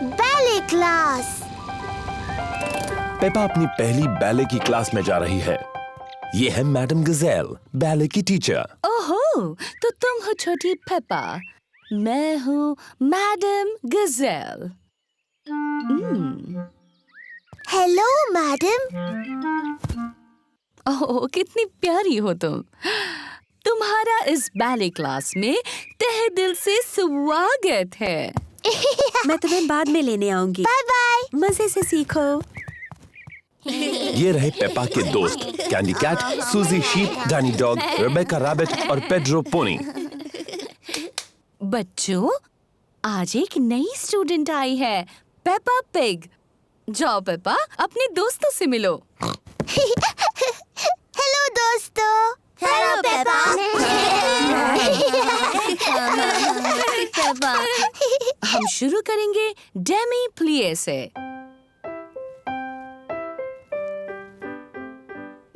Ballet class. Peppa अपनी पहली ballet की क्लास में जा रही है। ये है मैडम गजेल, बैले की टीचर। ओहो, तो तुम हो छोटी पेपा। मैं हूँ मैडम गजेल। Hello madam. ओह, कितनी प्यारी हो तुम। तुम्हारा इस बैले क्लास में तहे दिल से स्वागत है। मैं तुम्हें बाद में लेने आऊंगी। Bye bye. मजे से सीखो। ये रहे पेपा के दोस्त, Candy Cat, Suzy Sheep, Danny Dog, Rebecca Rabbit और पेड्रो पोनी। बच्चों, आज एक नई स्टूडेंट आई है, पेपा पिग। जाओ पेपा, अपने दोस्तों से मिलो। हेलो दोस्तों। Hello Peppa. हम शुरू करेंगे डेमी प्लिए से।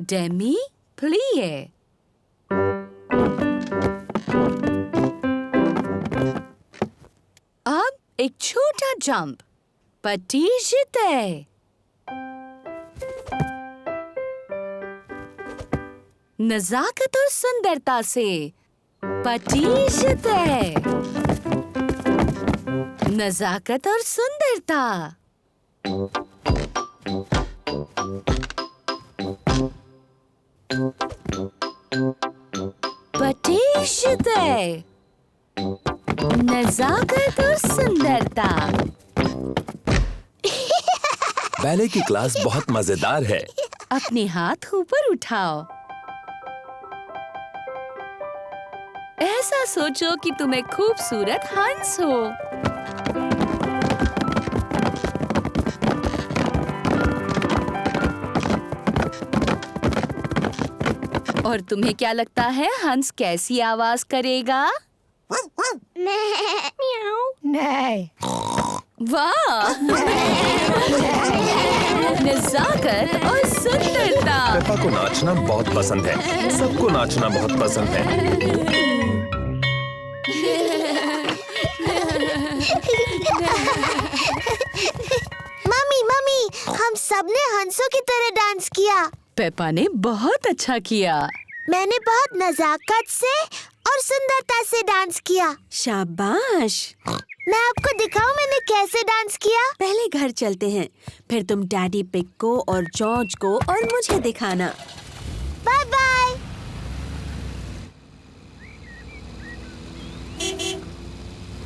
डेमी प्लिए। अब एक छोटा जंप। पटीशते। नजाकत और सुंदरता से। पटीशते। नजाकत और सुंदरता। पटीशते। नजाकत और सुंदरता। बैले की क्लास बहुत मजेदार है। अपने हाथ ऊपर उठाओ। ऐसा सोचो कि तुम एक खूबसूरत हंस हो। और तुम्हें क्या लगता है हंस कैसी आवाज करेगा? नहीं। वाह! नजाकत और सुंदरता। पेपा को नाचना बहुत पसंद है। सबको नाचना बहुत पसंद है। मम्मी, हम सबने हंसों की तरह डांस किया। पेपा ने बहुत अच्छा किया। मैंने बहुत नजाकत से और सुंदरता से डांस किया। शाबाश। मैं आपको दिखाऊं मैंने कैसे डांस किया। पहले घर चलते हैं, फिर तुम डैडी पिग को और जॉर्ज को और मुझे दिखाना। Bye bye.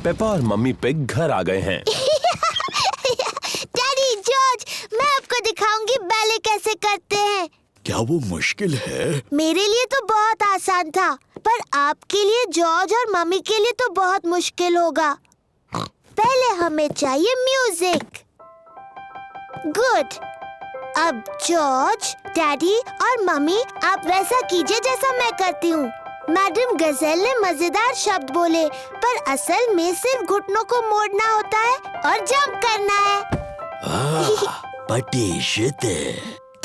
पेपा और मम्मी पिग घर आ गए हैं। डैडी, जॉर्ज, मैं आपको दिखाऊंगी बैले कैसे करते हैं। क्या वो मुश्किल है? मेरे लिए तो बहुत आसान था, पर आपके लिए, जॉर्ज और मम्मी के लिए तो बहुत मुश्किल होगा। पहले हमें चाहिए म्यूजिक। गुड। अब जॉर्ज, डैडी और मम्मी, आप वैसा कीजिए जैसा मैं करती हूँ। मैडम गजेल ने मजेदार शब्द बोले, पर असल में सिर्फ घुटनों को मोड़ना होता है और जंप करना है। पटीशते।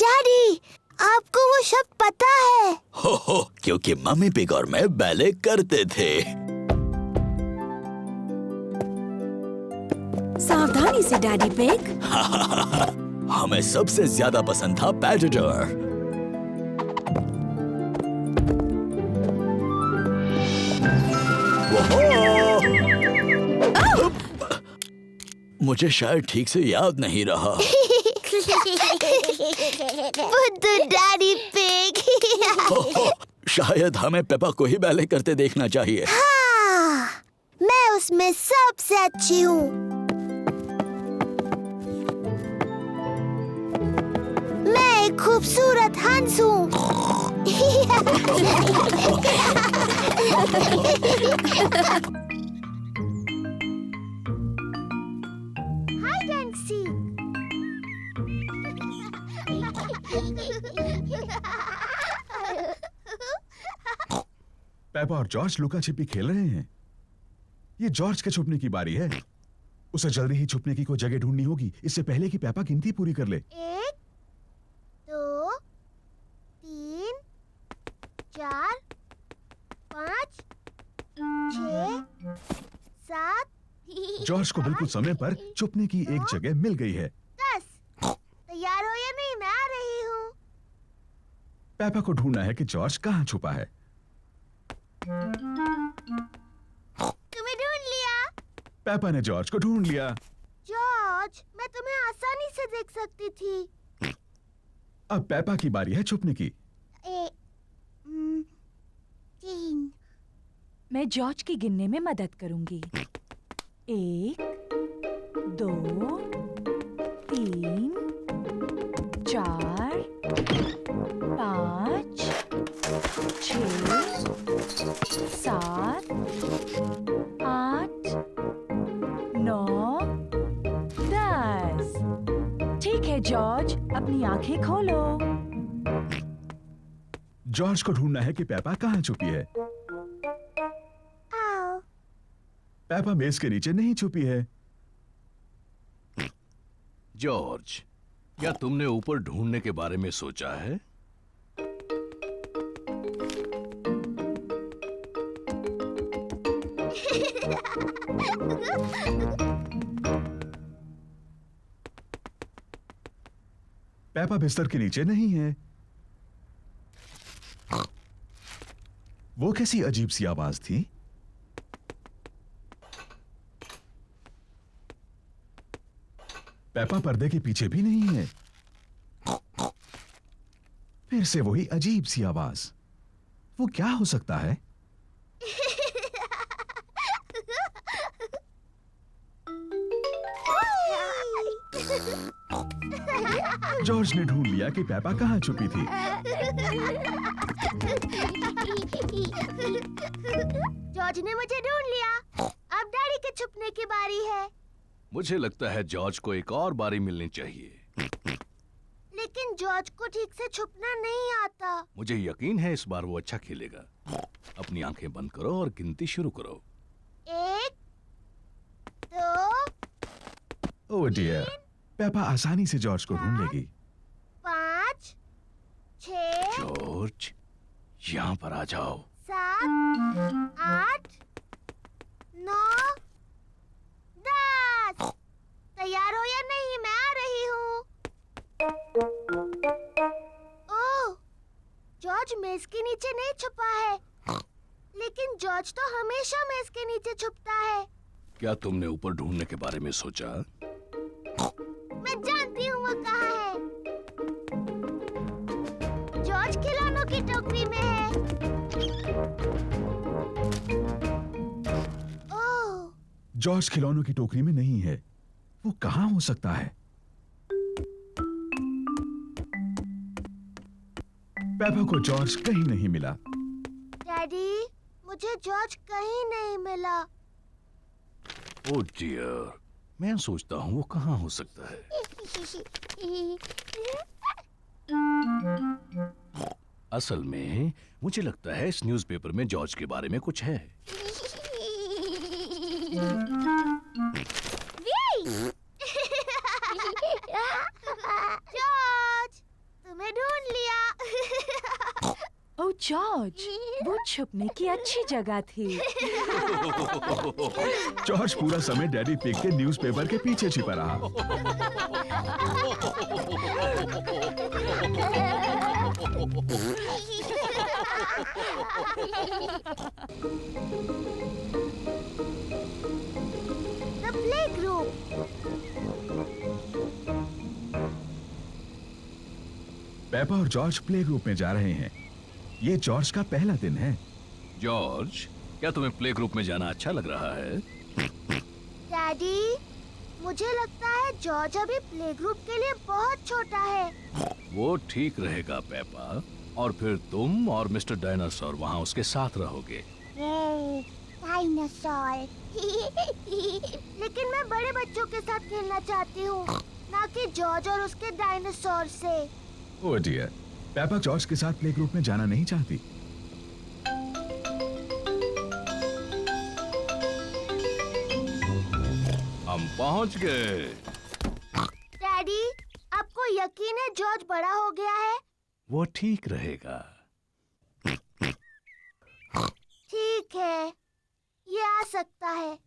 डैडी, आपको वो शब्द पता है? हो, क्योंकि मम्मी पिग और मैं बैले करते थे। सावधानी से डैडी पिग। हमें सबसे ज्यादा पसंद था पैटेटर। मुझे शायद ठीक से याद नहीं रहा। बुद्धू डैडी पिग। शायद हमें पेपा को ही बैले करते देखना चाहिए। हाँ, मैं उसमें सबसे अच्छी हूँ। मैं एक खूबसूरत हंस हूँ। Hide and seek. पेपा और जॉर्ज लुका छिपी खेल रहे हैं। ये जॉर्ज के छुपने की बारी है। उसे जल्दी ही छुपने की कोई जगह ढूंढनी होगी, इससे पहले कि पेपा गिनती पूरी कर ले। 1 2 3 4 5 6 7 जॉर्ज को बिल्कुल समय पर छुपने की एक जगह मिल गई है। 10। तैयार हो या नहीं? मैं आ रही हूँ। पेपा को ढूंढना है कि जॉर्ज कहाँ छुपा है। तुम्हें ढूंढ लिया। पेपा ने जॉर्ज को ढूंढ लिया। जॉर्ज, मैं तुम्हें आसानी से देख सकती थी। अब पेपा की बारी है छुपने की। 3। मैं जॉर्ज की गिनने में मदद करूंगी। 1 2 3 4 5 6 7 8 9 10। ठीक है जॉर्ज, अपनी आंखें खोलो। जॉर्ज को ढूंढना है कि पेपा कहाँ छुपी है। आओ। पेपा मेज के नीचे नहीं छुपी है। जॉर्ज, क्या तुमने ऊपर ढूंढने के बारे में सोचा है? पेपा बिस्तर के नीचे नहीं है। वो कैसी अजीब सी आवाज थी? पेपा पर्दे के पीछे भी नहीं है। फिर से वही अजीब सी आवाज। वो क्या हो सकता है? जॉर्ज ने ढूंढ लिया कि पेपा कहाँ छुपी थी। जॉर्ज ने मुझे ढूंढ लिया। अब डैडी के छुपने की बारी है। मुझे लगता है जॉर्ज को एक और बारी मिलनी चाहिए। लेकिन जॉर्ज को ठीक से छुपना नहीं आता। मुझे यकीन है इस बार वो अच्छा खेलेगा। अपनी आंखें बंद करो और गिनती शुरू करो। 1 2 ओह डियर, पेपा आसानी से जॉर्ज को ढूंढ लेगी। 5 6 जॉर्ज, यहाँ पर आ जाओ। 7 8 9 10। तैयार हो या नहीं? मैं आ रही हूँ। ओह, जॉर्ज मेज के नीचे नहीं छुपा है। लेकिन जॉर्ज तो हमेशा मेज के नीचे छुपता है। क्या तुमने ऊपर ढूंढने के बारे में सोचा? मैं जानती हूँ वो कहाँ है। जॉर्ज खिलौनों की टोकरी में है। ओह, जॉर्ज खिलौनों की टोकरी में नहीं है। वो कहाँ हो सकता है? पेपा को जॉर्ज कहीं नहीं मिला। डैडी, मुझे जॉर्ज कहीं नहीं मिला। ओह डियर, मैं सोचता हूँ वो कहाँ हो सकता है। असल में मुझे लगता है इस न्यूज़पेपर में जॉर्ज के बारे में कुछ है। जॉर्ज, तुम्हें ढूंढ लिया। ओह जॉर्ज, वो छुपने की अच्छी जगह थी। जॉर्ज पूरा समय डैडी पिग के न्यूज़पेपर के पीछे छिपा रहा। The playgroup. पेपा और जॉर्ज प्ले ग्रुप में जा रहे हैं। ये जॉर्ज का पहला दिन है। जॉर्ज, क्या तुम्हें प्ले ग्रुप में जाना अच्छा लग रहा है? डैडी, मुझे लगता है जॉर्ज अभी प्ले ग्रुप के लिए बहुत छोटा है। वो ठीक रहेगा पेपा, और फिर तुम और मिस्टर डायनासोर वहाँ उसके साथ रहोगे। डायनासोर। लेकिन मैं बड़े बच्चों के साथ खेलना चाहती हूँ, ना कि जॉर्ज और उसके डायनासोर से। ओह डियर, पेपा जॉर्ज के साथ प्ले ग्रुप में जाना नहीं चाहती। हम पहुँच गए। डैडी, आपको यकीन है जॉर्ज बड़ा हो गया है? वो ठीक रहेगा। ठीक है, ये आ सकता है।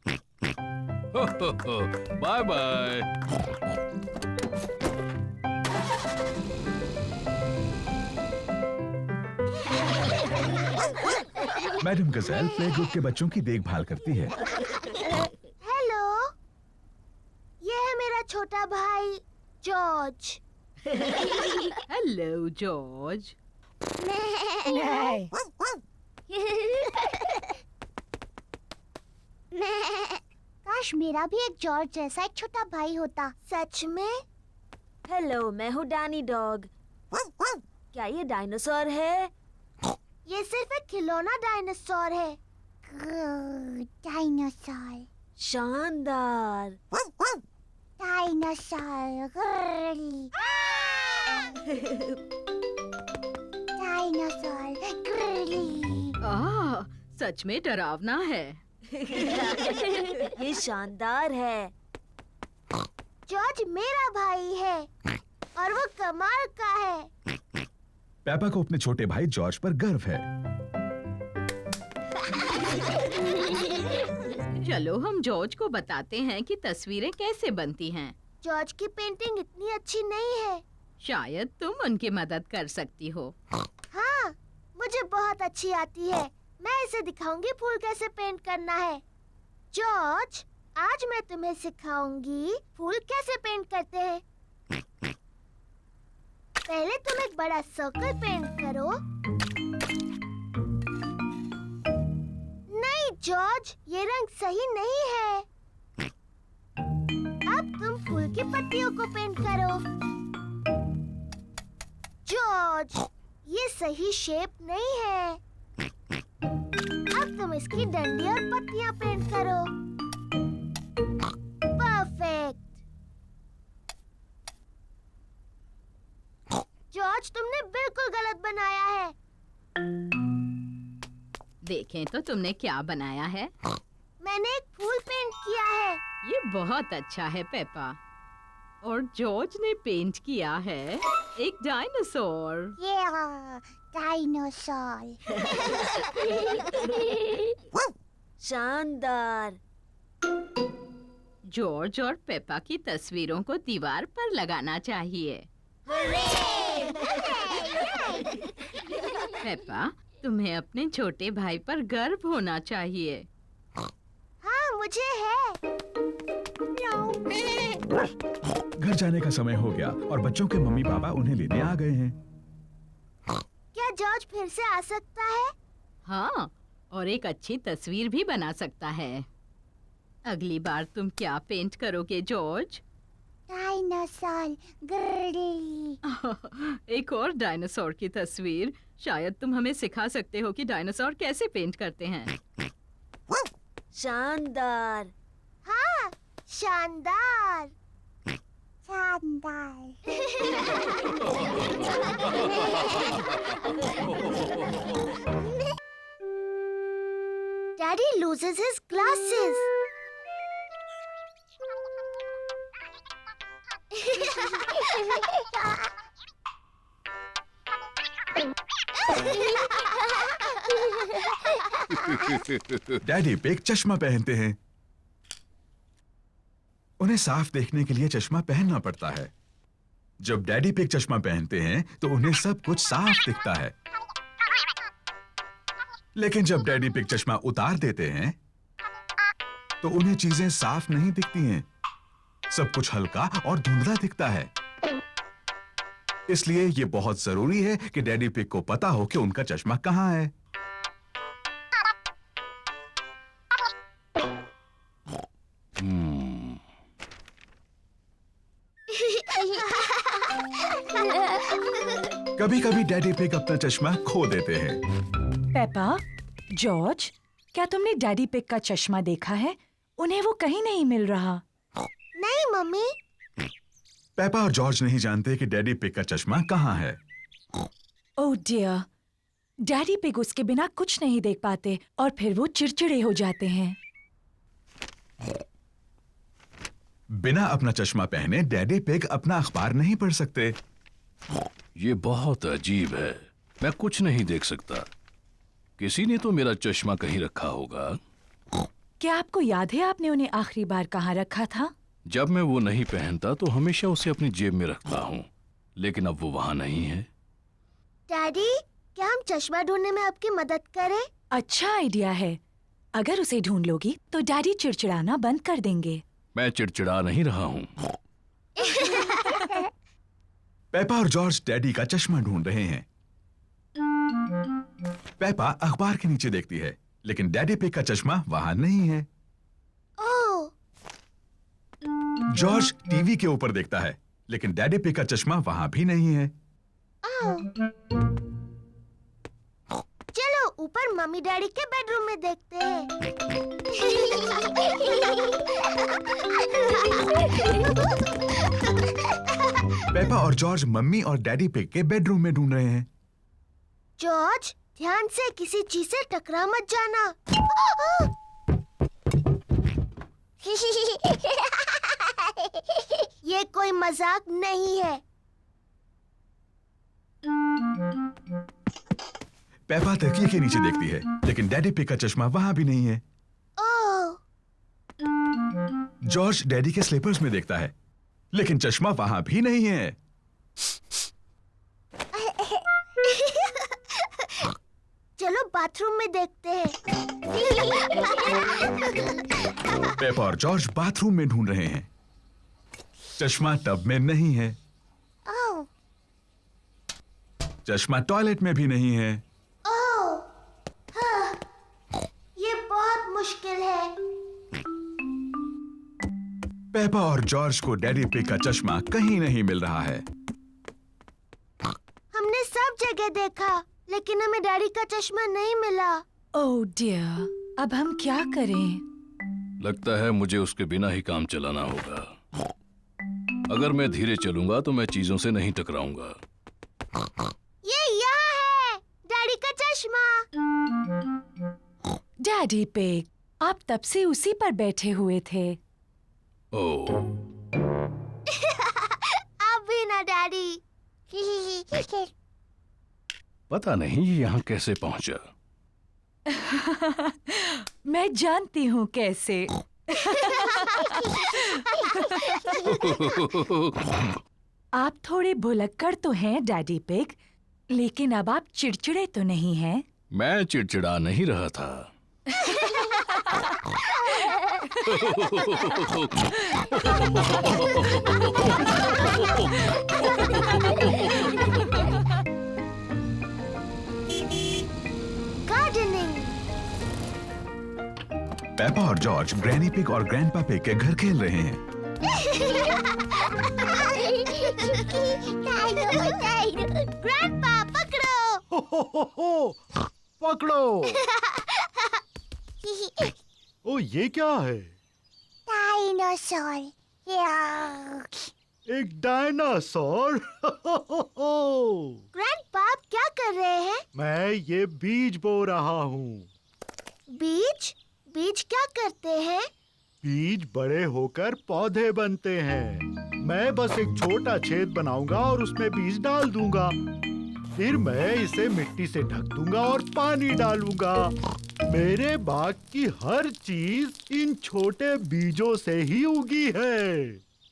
Bye bye. Madam Gazelle play group के बच्चों की देखभाल करती है। हेलो, ये है मेरा छोटा भाई जॉर्ज। Hello George. काश मेरा भी एक जॉर्ज जैसा एक छोटा भाई होता। सच में? हेलो, मैं हूँ डैनी डॉग। क्या ये डायनासोर है? ये सिर्फ एक खिलौना डायनासोर है। डायनासोर, शानदार। Dinosaur, dinosaur. सच में डरावना है। ये शानदार है। जॉर्ज मेरा भाई है और वो कमाल का है। पेपा को अपने छोटे भाई जॉर्ज पर गर्व है। चलो हम जॉर्ज को बताते हैं कि तस्वीरें कैसे बनती हैं। जॉर्ज की पेंटिंग इतनी अच्छी नहीं है। शायद तुम उनकी मदद कर सकती हो। हाँ, मुझे बहुत अच्छी आती है। मैं इसे दिखाऊंगी फूल कैसे पेंट करना है। जॉर्ज, आज मैं तुम्हें सिखाऊंगी फूल कैसे पेंट करते हैं। पहले तुम एक बड़ा सर्कल पेंट करो। नहीं जॉर्ज, ये रंग सही नहीं है। अब तुम फूल की पत्तियों को पेंट करो। जॉर्ज, ये सही शेप नहीं है। अब तुम इसकी डंडी और पत्तियां पेंट करो। परफेक्ट। जॉर्ज, तुमने बिल्कुल गलत बनाया है। देखें तो तुमने क्या बनाया है। मैंने एक फूल पेंट किया है। ये बहुत अच्छा है पेपा। और जॉर्ज ने पेंट किया है एक डायनासोर। ये डायनासोर। शानदार। जॉर्ज और पेपा की तस्वीरों को दीवार पर लगाना चाहिए। पेपा, तुम्हें अपने छोटे भाई पर गर्व होना चाहिए। हाँ, मुझे है। घर जाने का समय हो गया और बच्चों के मम्मी पापा उन्हें लेने आ गए हैं। क्या जॉर्ज फिर से आ सकता है? हाँ, और एक अच्छी तस्वीर भी बना सकता है। अगली बार तुम क्या पेंट करोगे जॉर्ज? डायनासोर। एक और डायनासोर की तस्वीर। शायद तुम हमें सिखा सकते हो कि डायनासोर कैसे पेंट करते हैं। शानदार। हाँ, शानदार। शानदार। Daddy loses his glasses. Daddy pig चश्मा पहनते हैं। उन्हें साफ देखने के लिए चश्मा पहनना पड़ता है। जब डैडी पिग चश्मा पहनते हैं तो उन्हें सब कुछ साफ दिखता है। लेकिन जब डैडी पिग चश्मा उतार देते हैं तो उन्हें चीजें साफ नहीं दिखती हैं। सब कुछ हल्का और धुंधला दिखता है। इसलिए ये बहुत जरूरी है कि डैडी पिग को पता हो कि उनका चश्मा कहाँ है। कभी-कभी डैडी पिग अपना चश्मा खो देते हैं। पेपा, जॉर्ज, क्या तुमने डैडी पिग का चश्मा देखा है? उन्हें वो कहीं नहीं मिल रहा। नहीं मम्मी। पेपा और जॉर्ज नहीं जानते कि डैडी पिग का चश्मा कहाँ है। ओह डियर, डैडी पिग उसके बिना कुछ नहीं देख पाते और फिर वो चिड़चिड़े हो जाते हैं। बिना अपना चश्मा पहने डैडी पिग अपना अखबार नहीं पढ़ सकते। ये बहुत अजीब है। मैं कुछ नहीं देख सकता। किसी ने तो मेरा चश्मा कहीं रखा होगा। क्या आपको याद है आपने उन्हें आखिरी बार कहाँ रखा था? जब मैं वो नहीं पहनता तो हमेशा उसे अपनी जेब में रखता हूँ, लेकिन अब वो वहाँ नहीं है। डैडी, क्या हम चश्मा ढूंढने में आपकी मदद करें? अच्छा आइडिया है। अगर उसे ढूंढ लोगी तो डैडी चिड़चिड़ाना बंद कर देंगे। मैं चिड़चिड़ा नहीं रहा हूँ। पेपा और जॉर्ज डैडी का चश्मा ढूंढ रहे हैं। पेपा अखबार के नीचे देखती है, लेकिन डैडी पिग का चश्मा वहां नहीं है। ओह, जॉर्ज टीवी के ऊपर देखता है, लेकिन डैडी पिग का चश्मा वहां भी नहीं है। चलो ऊपर मम्मी डैडी के बेडरूम में देखते हैं। पेपा और जॉर्ज मम्मी और डैडी पिग के बेडरूम में ढूंढ रहे हैं। जॉर्ज, ध्यान से किसी चीज से टकरा मत जाना। ये कोई मजाक नहीं है। पेपा तकिए के नीचे देखती है, लेकिन डैडी पिग का चश्मा वहां भी नहीं है। ओह, जॉर्ज डैडी के स्लीपर्स में देखता है, लेकिन चश्मा वहां भी नहीं है। चलो बाथरूम में देखते हैं। पेपा और जॉर्ज बाथरूम में ढूंढ रहे हैं। चश्मा टब में नहीं है। ओह, चश्मा टॉयलेट में भी नहीं है। ओह, हाँ, ये बहुत मुश्किल है। पेपा और जॉर्ज को डैडी पिग का चश्मा कहीं नहीं मिल रहा है। हमने सब जगह देखा, लेकिन हमें डैडी का चश्मा नहीं मिला। ओह डियर, अब हम क्या करें? लगता है मुझे उसके बिना ही काम चलाना होगा। अगर मैं धीरे चलूंगा तो मैं चीजों से नहीं टकराऊंगा। ये यहाँ है, डैडी का चश्मा। डैडी पिग, आप तब से उसी पर बैठे हुए थे। ओह, आप भी ना डैडी। पता नहीं ये यहाँ कैसे पहुंचा। मैं जानती हूँ कैसे। आप थोड़े भुलक्कड़ तो हैं डैडी पिग, लेकिन अब आप चिड़चिड़े तो नहीं हैं। मैं चिड़चिड़ा नहीं रहा था। गार्डनिंग। पेपा और जॉर्ज ग्रैनी पिग और ग्रैंडपा पिग के घर खेल रहे हैं। ग्रैंडपा, पकड़ो। पकड़ो। ओ ये क्या है? डायनासोर। एक डायनासोर। ग्रैंडपा, आप क्या कर रहे हैं? मैं ये बीज बो रहा हूँ। बीज? बीज क्या करते हैं? बीज बड़े होकर पौधे बनते हैं। मैं बस एक छोटा छेद बनाऊंगा और उसमें बीज डाल दूंगा। फिर मैं इसे मिट्टी से ढक दूंगा और पानी डालूंगा। मेरे बाग की हर चीज इन छोटे बीजों से ही उगी है।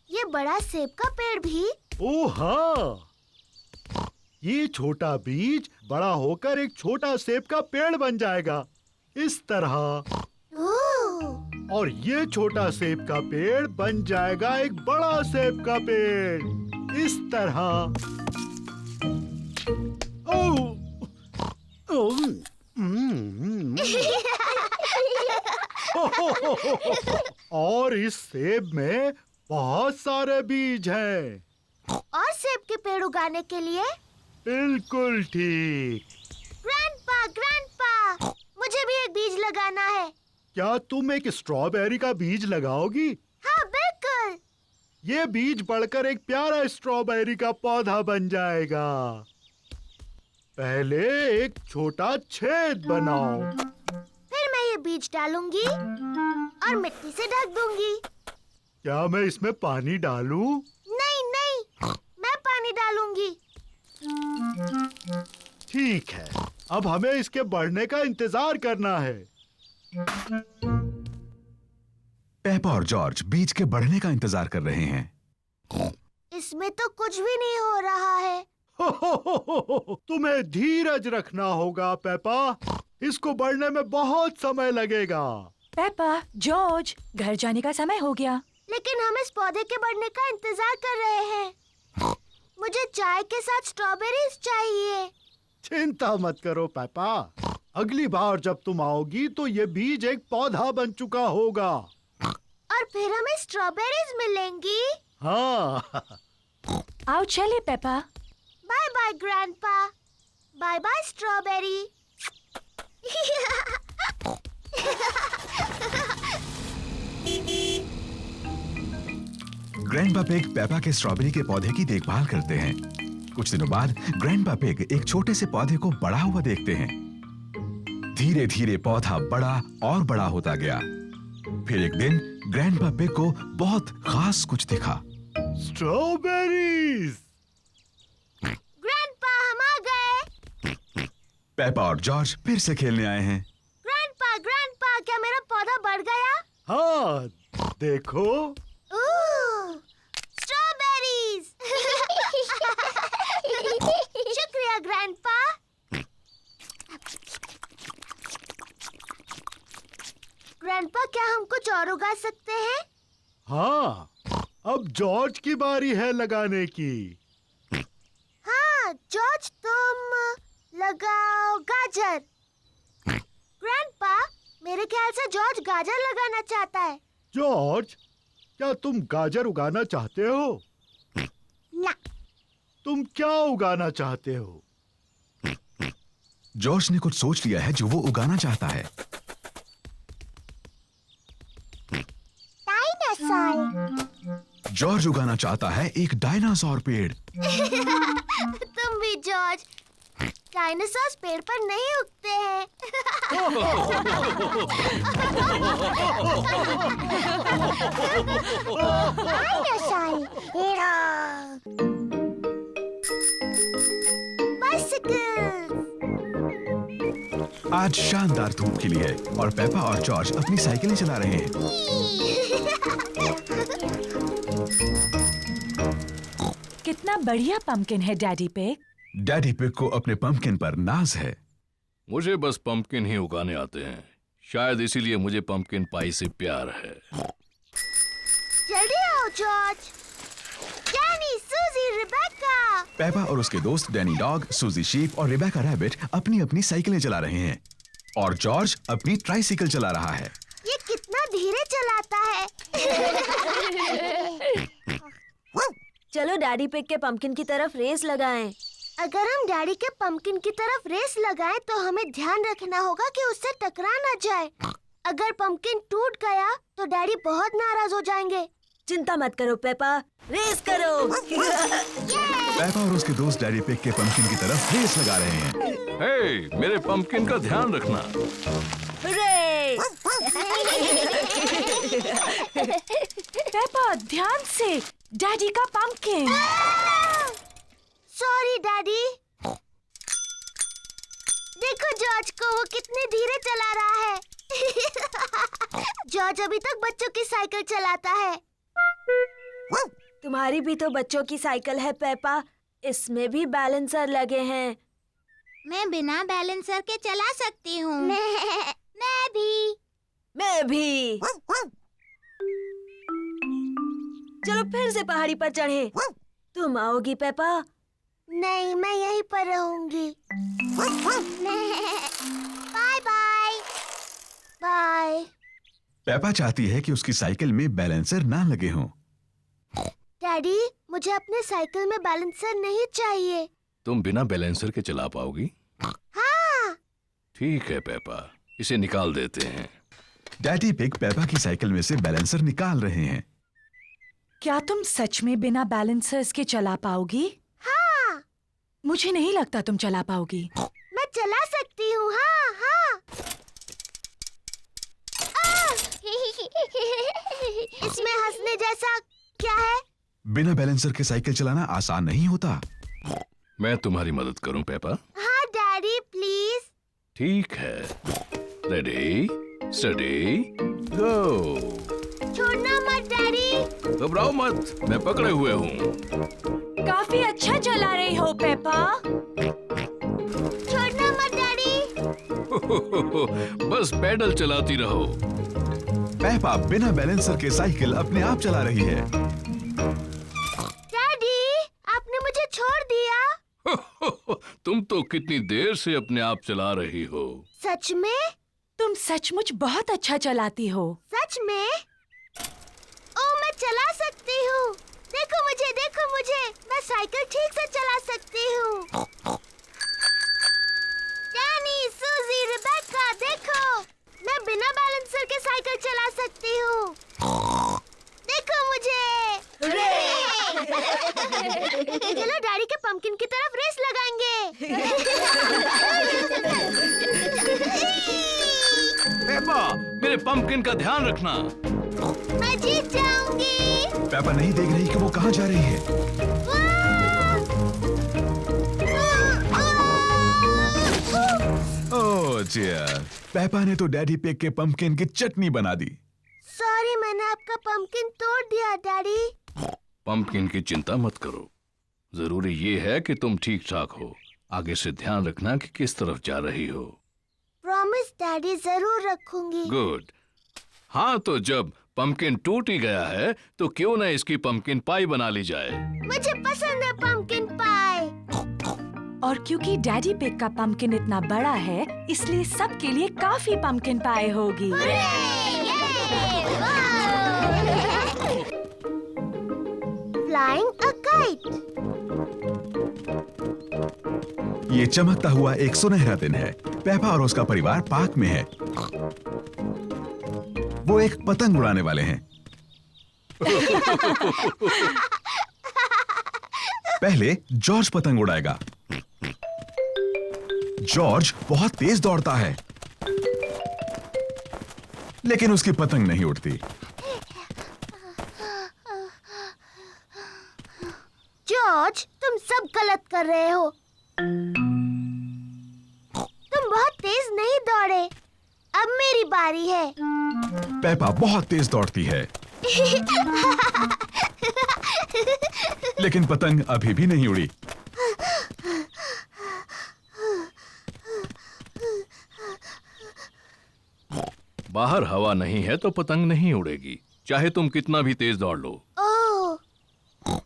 ये बड़ा सेब का पेड़ भी? ओह हाँ, ये छोटा बीज बड़ा होकर एक छोटा सेब का पेड़ बन जाएगा, इस तरह। ओह, और ये छोटा सेब का पेड़ बन जाएगा एक बड़ा सेब का पेड़, इस तरह। ओह, ओह, और इस सेब में बहुत सारे बीज हैं। और सेब के पेड़ उगाने के लिए? बिल्कुल ठीक। ग्रैंडपा, ग्रैंडपा, मुझे भी एक बीज लगाना है। क्या तुम एक स्ट्रॉबेरी का बीज लगाओगी? हाँ, बिल्कुल। ये बीज बढ़कर एक प्यारा स्ट्रॉबेरी का पौधा बन जाएगा। पहले एक छोटा छेद बनाओ। फिर मैं ये बीज डालूंगी और मिट्टी से ढक दूंगी। क्या मैं इसमें पानी डालूं? नहीं नहीं, मैं पानी डालूंगी। ठीक है, अब हमें इसके बढ़ने का इंतजार करना है। पेपा और जॉर्ज बीज के बढ़ने का इंतजार कर रहे हैं। इसमें तो कुछ भी नहीं हो रहा है। तुम्हें धीरज रखना होगा पेपा, इसको बढ़ने में बहुत समय लगेगा। पेपा, जॉर्ज, घर जाने का समय हो गया। लेकिन हम इस पौधे के बढ़ने का इंतजार कर रहे हैं। मुझे चाय के साथ स्ट्रॉबेरीज चाहिए। चिंता मत करो पेपा, अगली बार जब तुम आओगी तो ये बीज एक पौधा बन चुका होगा और फिर हमें स्ट्रॉबेरीज मिलेंगी। हाँ। आओ चले Peppa. Bye bye Grandpa, bye bye strawberry. Grandpa Pig Peppa के स्ट्रॉबेरी के पौधे की देखभाल करते हैं। कुछ दिनों बाद ग्रैंडपा पिग एक छोटे से पौधे को बड़ा हुआ देखते हैं। धीरे धीरे पौधा बड़ा और बड़ा होता गया। फिर एक दिन ग्रैंडपा पिग को बहुत खास कुछ दिखा। स्ट्रॉबेरीज। ग्रैंडपा, हम आ गए। पेपा और जॉर्ज फिर से खेलने आए हैं। ग्रैंडपा, ग्रैंडपा, क्या मेरा पौधा बढ़ गया? हाँ, देखो। स्ट्रॉबेरीज। शुक्रिया ग्रैंडपा। ग्रैंडपा, क्या हम कुछ और उगा सकते हैं? हाँ, अब जॉर्ज की बारी है लगाने की। हाँ, जॉर्ज, तुम लगाओ गाजर। ग्रैंडपा, मेरे ख्याल से जॉर्ज गाजर लगाना चाहता है। जॉर्ज, क्या तुम गाजर उगाना चाहते हो? ना। तुम क्या उगाना चाहते हो? जॉर्ज ने कुछ सोच लिया है जो वो उगाना चाहता है। डायनासोर। जॉर्ज उगाना चाहता है एक डायनासोर पेड़। तुम भी जॉर्ज। डायनासोर पेड़ पर नहीं उगते हैं। बाइसिकल। आज शानदार धूप खिली है और पेपा और जॉर्ज अपनी साइकिलें चला रहे हैं। कितना बढ़िया पंपकिन है डैडी पिग। डैडी पिग को अपने पंपकिन पर नाज है। मुझे बस पंपकिन ही उगाने आते हैं, शायद इसीलिए मुझे पंपकिन पाई से प्यार है। जल्दी आओ जॉर्ज। डैनी, सूजी, रिबेका। पेपा और उसके दोस्त डैनी डॉग, सूजी शीप और रिबेका रैबिट अपनी अपनी साइकिलें चला रहे हैं और जॉर्ज अपनी ट्राइसाइकिल चला रहा है। ये कितना धीरे चलाता है। चलो डैडी पिग के पंपकिन की तरफ रेस लगाएं। अगर हम डैडी के पंपकिन की तरफ रेस लगाएं तो हमें ध्यान रखना होगा कि उससे टकरा ना जाए। अगर पंपकिन टूट गया तो डैडी बहुत नाराज हो जाएंगे। चिंता मत करो पेपा, रेस करो। पेपा और उसके दोस्त डैडी पिग के पंपकिन की तरफ रेस लगा रहे हैं। हे, मेरे पंपकिन का ध्यान रखना। पेपा, ध्यान से। डैडी का पंपकिन। Sorry daddy. देखो जॉर्ज को, वो कितने धीरे चला रहा है। जॉर्ज अभी तक बच्चों की साइकिल चलाता है। तुम्हारी भी तो बच्चों की साइकिल है पेपा, इसमें भी बैलेंसर लगे हैं। मैं बिना बैलेंसर के चला सकती हूँ। मैं भी। मैं भी। चलो फिर से पहाड़ी पर चढ़े। तुम आओगी पेपा? नहीं, मैं यहीं पर रहूंगी। Bye bye. बाय। पेपा चाहती है कि उसकी साइकिल में बैलेंसर ना लगे हों। डैडी, मुझे अपने साइकिल में बैलेंसर नहीं चाहिए। तुम बिना बैलेंसर के चला पाओगी? हाँ। ठीक है पेपा, इसे निकाल देते हैं। डैडी पिग पेपा की साइकिल में से बैलेंसर निकाल रहे हैं। क्या तुम सच में बिना बैलेंसर्स के चला पाओगी? हाँ। मुझे नहीं लगता तुम चला पाओगी। मैं चला सकती हूँ। हाँ हाँ। इसमें हंसने जैसा क्या है? बिना बैलेंसर के साइकिल चलाना आसान नहीं होता। मैं तुम्हारी मदद करूं पेपा? हाँ डैडी, प्लीज। ठीक है। रेडी, स्टडी, गो। छोड़ना मत डैडी। घबराओ मत, मैं पकड़े हुए हूँ। काफी अच्छा चला रही हो पेपा। छोड़ना मत डैडी। बस पैडल चलाती रहो। पेपा बिना बैलेंसर के साइकिल अपने आप चला रही है। डैडी, आपने मुझे छोड़ दिया। तुम तो कितनी देर से अपने आप चला रही हो। सच में? तुम सचमुच बहुत अच्छा चलाती हो। सच में? ओ, मैं चला सकती हूँ। देखो मुझे, मैं साइकिल ठीक से चला सकती हूँ। डैनी, सूजी, रिबेका, देखो, मैं बिना बैलेंसर के साइकिल चला सकती हूँ। देखो मुझे। चलो डैडी के पंपकिन की तरफ रेस लगाएंगे। पेपा, मेरे पंपकिन का ध्यान रखना। मैं जीत जाऊंगी। पेपा नहीं देख रही कि वो कहाँ जा रही है। ओह डियर, पेपा ने तो डैडी पिग के पंपकिन की चटनी बना दी। सॉरी, मैंने आपका पंपकिन तोड़ दिया डैडी। पंपकिन की चिंता मत करो, जरूरी ये है कि तुम ठीक ठाक हो। आगे से ध्यान रखना कि किस तरफ जा रही हो। प्रॉमिस डैडी, जरूर रखूंगी। गुड। हाँ, तो जब पंपकिन टूट ही गया है तो क्यों ना इसकी पंपकिन पाई बना ली जाए। मुझे पसंद है पंपकिन पाई। और क्योंकि डैडी पिग का पंपकिन इतना बड़ा है, इसलिए सबके लिए काफी पंपकिन पाई होगी। Flying a kite. ये चमकता हुआ एक सुनहरा दिन है। पेपा और उसका परिवार पार्क में है। वो एक पतंग उड़ाने वाले हैं। पहले जॉर्ज पतंग उड़ाएगा। जॉर्ज बहुत तेज दौड़ता है, लेकिन उसकी पतंग नहीं उड़ती। जॉर्ज, तुम सब गलत कर रहे हो। तुम बहुत तेज नहीं दौड़े। अब मेरी बारी है। पेपा बहुत तेज दौड़ती है, लेकिन पतंग अभी भी नहीं उड़ी। बाहर हवा नहीं है तो पतंग नहीं उड़ेगी, चाहे तुम कितना भी तेज दौड़ लो। ओह,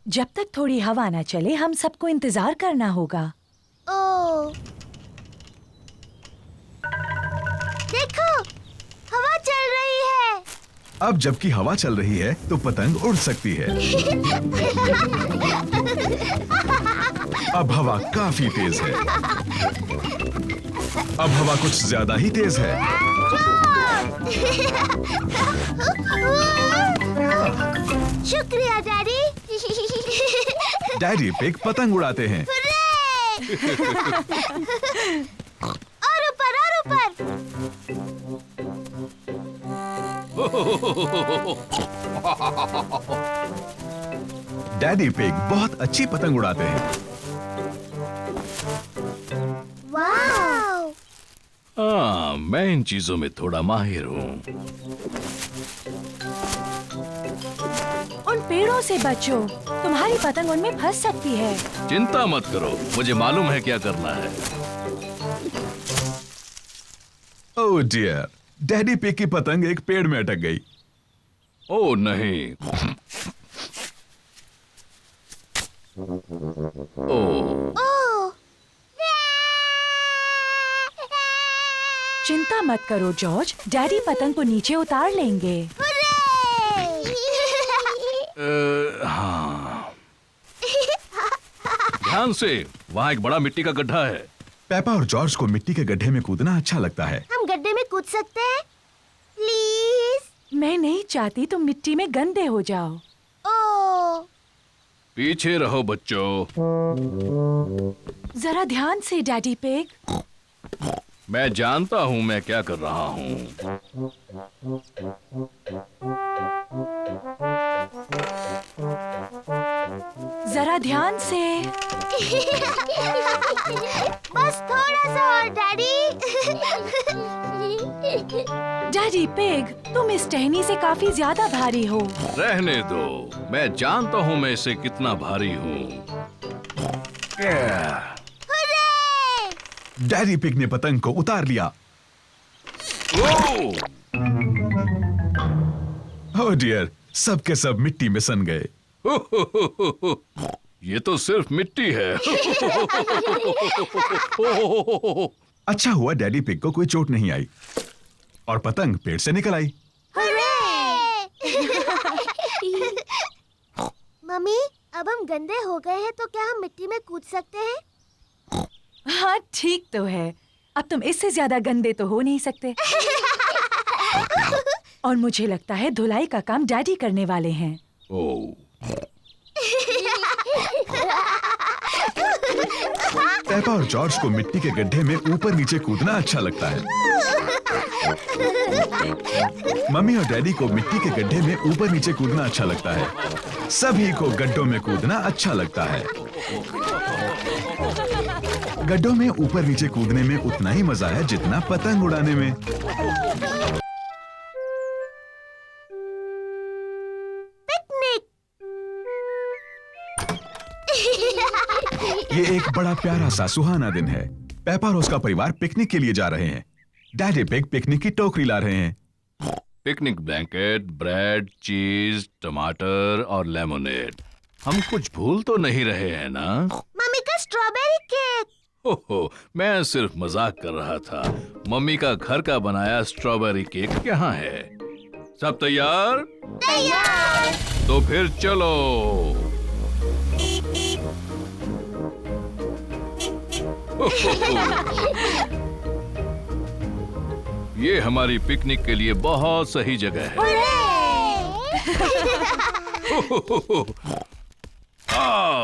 जब तक थोड़ी हवा न चले, हम सबको इंतजार करना होगा। ओह, देखो, हवा चल रही है। अब जबकि हवा चल रही है तो पतंग उड़ सकती है। अब हवा काफी तेज है। अब हवा कुछ ज्यादा ही तेज है। शुक्रिया डैडी। डैडी पिग पतंग उड़ाते हैं। और ऊपर, और ऊपर। डैडी पिग बहुत अच्छी पतंग उड़ाते हैं। वाव! हाँ, मैं इन चीजों में थोड़ा माहिर हूँ। उन पेड़ों से बचो, तुम्हारी पतंग उनमें फंस सकती है। चिंता मत करो, मुझे मालूम है क्या करना है। ओह डियर, डैडी पिग की पतंग एक पेड़ में अटक गई। ओह नहीं। ओह, ओह! चिंता मत करो जॉर्ज, डैडी पतंग को नीचे उतार लेंगे। हाँ। ध्यान से, वहाँ एक बड़ा मिट्टी का गड्ढा है। पेपा और जॉर्ज को मिट्टी के गड्ढे में कूदना अच्छा लगता है। हम गड्ढे में कूद सकते हैं? प्लीज। मैं नहीं चाहती तुम मिट्टी में गंदे हो जाओ। ओह! पीछे रहो बच्चों। जरा ध्यान से डैडी पिग। मैं जानता हूँ मैं क्या कर रहा हूँ। जरा ध्यान से। बस थोड़ा सा और डैडी। डैडी पिग, तुम इस टहनी से काफी ज्यादा भारी हो। रहने दो, मैं जानता हूँ मैं इससे कितना भारी हूँ। डैडी पिग ने पतंग को उतार लिया। ओह डियर, सब के सब मिट्टी में सन गए। ये तो सिर्फ मिट्टी है। अच्छा हुआ डैडी पिग को कोई चोट नहीं आई और पतंग पेड़ से निकल आई। मम्मी, अब हम गंदे हो गए हैं तो क्या हम मिट्टी में कूद सकते हैं? हाँ ठीक तो है, अब तुम इससे ज्यादा गंदे तो हो नहीं सकते। और मुझे लगता है धुलाई का काम डैडी करने वाले हैं। ओह, पेपा और जॉर्ज को मिट्टी के गड्ढे में ऊपर नीचे कूदना अच्छा लगता है। मम्मी और डैडी को मिट्टी के गड्ढे में ऊपर नीचे कूदना अच्छा लगता है। सभी को गड्ढों में कूदना अच्छा लगता है। गड्ढों में ऊपर नीचे कूदने में उतना ही मजा है जितना पतंग उड़ाने में। ये एक बड़ा प्यारा सा सुहाना दिन है। पेपा और उसका परिवार पिकनिक के लिए जा रहे हैं। डैडी पिग पिकनिक की टोकरी ला रहे हैं। पिकनिक ब्लैंकेट, ब्रेड, चीज, टमाटर और लेमोनेड। हम कुछ भूल तो नहीं रहे हैं ना? मम्मी का स्ट्रॉबेरी केक। ओहो, मैं सिर्फ मजाक कर रहा था। मम्मी का घर का बनाया स्ट्रॉबेरी केक यहाँ है। सब तैयार? तैयार। तो फिर चलो। ये हमारी पिकनिक के लिए बहुत सही जगह है।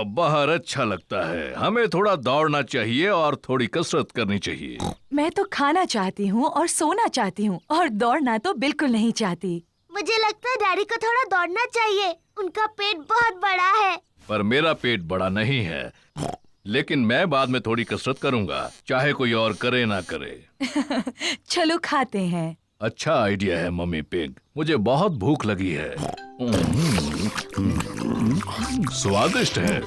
बाहर अच्छा लगता है। हमें थोड़ा दौड़ना चाहिए और थोड़ी कसरत करनी चाहिए। मैं तो खाना चाहती हूँ और सोना चाहती हूँ और दौड़ना तो बिल्कुल नहीं चाहती। मुझे लगता है डैडी को थोड़ा दौड़ना चाहिए। उनका पेट बहुत बड़ा है। पर मेरा पेट बड़ा नहीं है। लेकिन मैं बाद में थोड़ी कसरत करूंगा, चाहे कोई और करे ना करे। चलो खाते हैं। अच्छा आइडिया है मम्मी पिग। मुझे बहुत भूख लगी है। स्वादिष्ट है।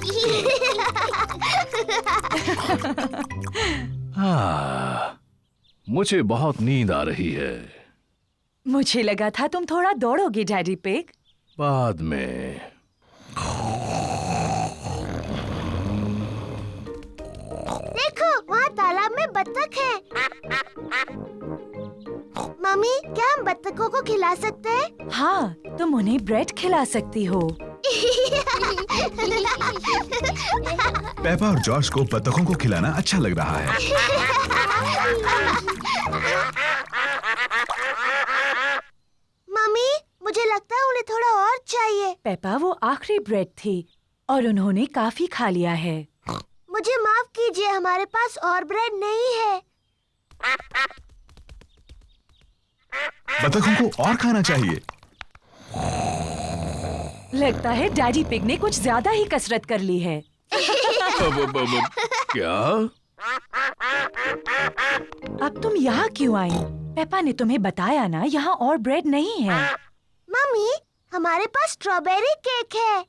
मुझे बहुत नींद आ रही है। मुझे लगा था तुम थोड़ा दौड़ोगे डैडी पिग। बाद में। देखो, वहाँ तालाब में बत्तख है। मम्मी, क्या हम बत्तखों को खिला सकते हैं? हाँ, तुम उन्हें ब्रेड खिला सकती हो। पेपा और जॉर्ज को बतखों को खिलाना अच्छा लग रहा है। मम्मी, मुझे लगता है उन्हें थोड़ा और चाहिए। पेपा, वो आखिरी ब्रेड थी और उन्होंने काफी खा लिया है। मुझे माफ कीजिए, हमारे पास और ब्रेड नहीं है। बतखों को और खाना चाहिए। लगता है डैडी पिग ने कुछ ज्यादा ही कसरत कर ली है। क्या? अब तुम यहाँ क्यों आई? पेपा ने तुम्हें बताया ना, यहाँ और ब्रेड नहीं है। मम्मी, हमारे पास स्ट्रॉबेरी केक है।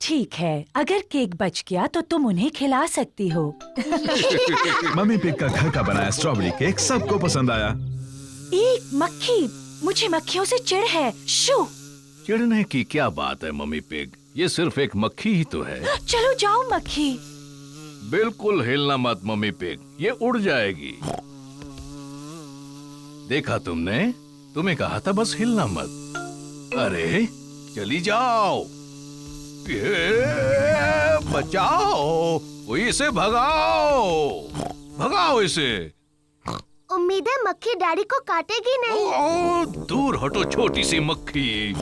ठीक है, अगर केक बच गया तो तुम उन्हें खिला सकती हो। मम्मी पिग का घर का बनाया स्ट्रॉबेरी केक सबको पसंद आया। एक मक्खी, मुझे मक्खियों से चिढ़ है। शू! चिढ़ने की क्या बात है मम्मी पिग? ये सिर्फ एक मक्खी ही तो है। चलो जाओ मक्खी। बिल्कुल हिलना मत मम्मी पिग, ये उड़ जाएगी। देखा तुमने? तुम्हें कहा था बस हिलना मत। अरे चली जाओ। बचाओ, कोई इसे भगाओ, भगाओ इसे। उम्मीद है मक्खी डैडी को काटेगी नहीं। दूर हटो छोटी सी मक्खी।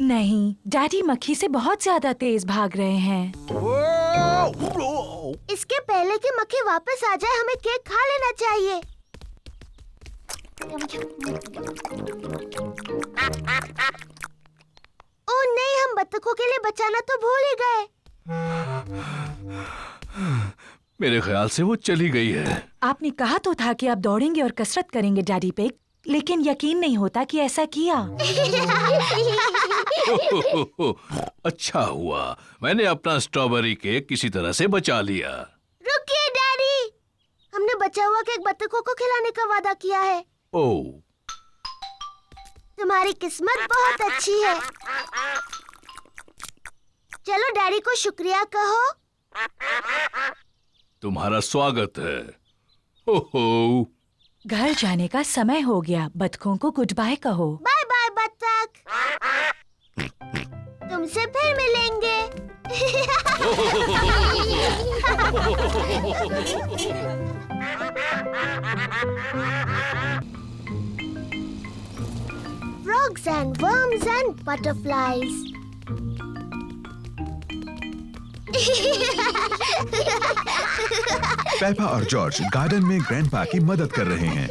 नहीं, डैडी मक्खी से बहुत ज्यादा तेज भाग रहे हैं। इसके पहले कि मक्खी वापस आ जाए, हमें केक खा लेना चाहिए। ओह नहीं, हम बत्तखों के लिए बचाना तो भूल ही गए। मेरे ख्याल से वो चली गई है। आपने कहा तो था कि आप दौड़ेंगे और कसरत करेंगे डैडी पिग, लेकिन यकीन नहीं होता कि ऐसा किया। अच्छा हुआ मैंने अपना स्ट्रॉबेरी केक किसी तरह से बचा लिया। रुकिए डैडी, हमने बचा हुआ केक बत्तखों को खिलाने का वादा किया है। ओह, तुम्हारी किस्मत बहुत अच्छी है। चलो डैडी को शुक्रिया कहो। तुम्हारा स्वागत है। हो हो। घर जाने का समय हो गया, बतखों को गुड बाय कहो। बाय बाय बत्तख, तुमसे फिर मिलेंगे। Frogs and worms and butterflies. Peppa और जॉर्ज गार्डन में ग्रैंडपा की मदद कर रहे हैं।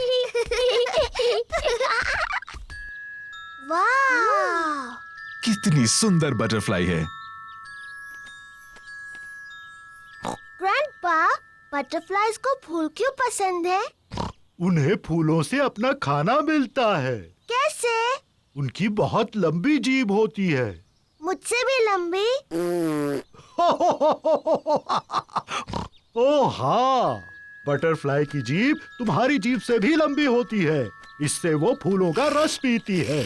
वाह! कितनी सुंदर बटरफ्लाई है। ग्रैंडपा, बटरफ्लाइज को फूल क्यों पसंद है? उन्हें फूलों से अपना खाना मिलता है। कैसे? उनकी बहुत लंबी जीभ होती है। मुझसे भी लंबी? ओह हाँ, बटरफ्लाई की जीभ तुम्हारी जीभ से भी लंबी होती है। इससे वो फूलों का रस पीती है।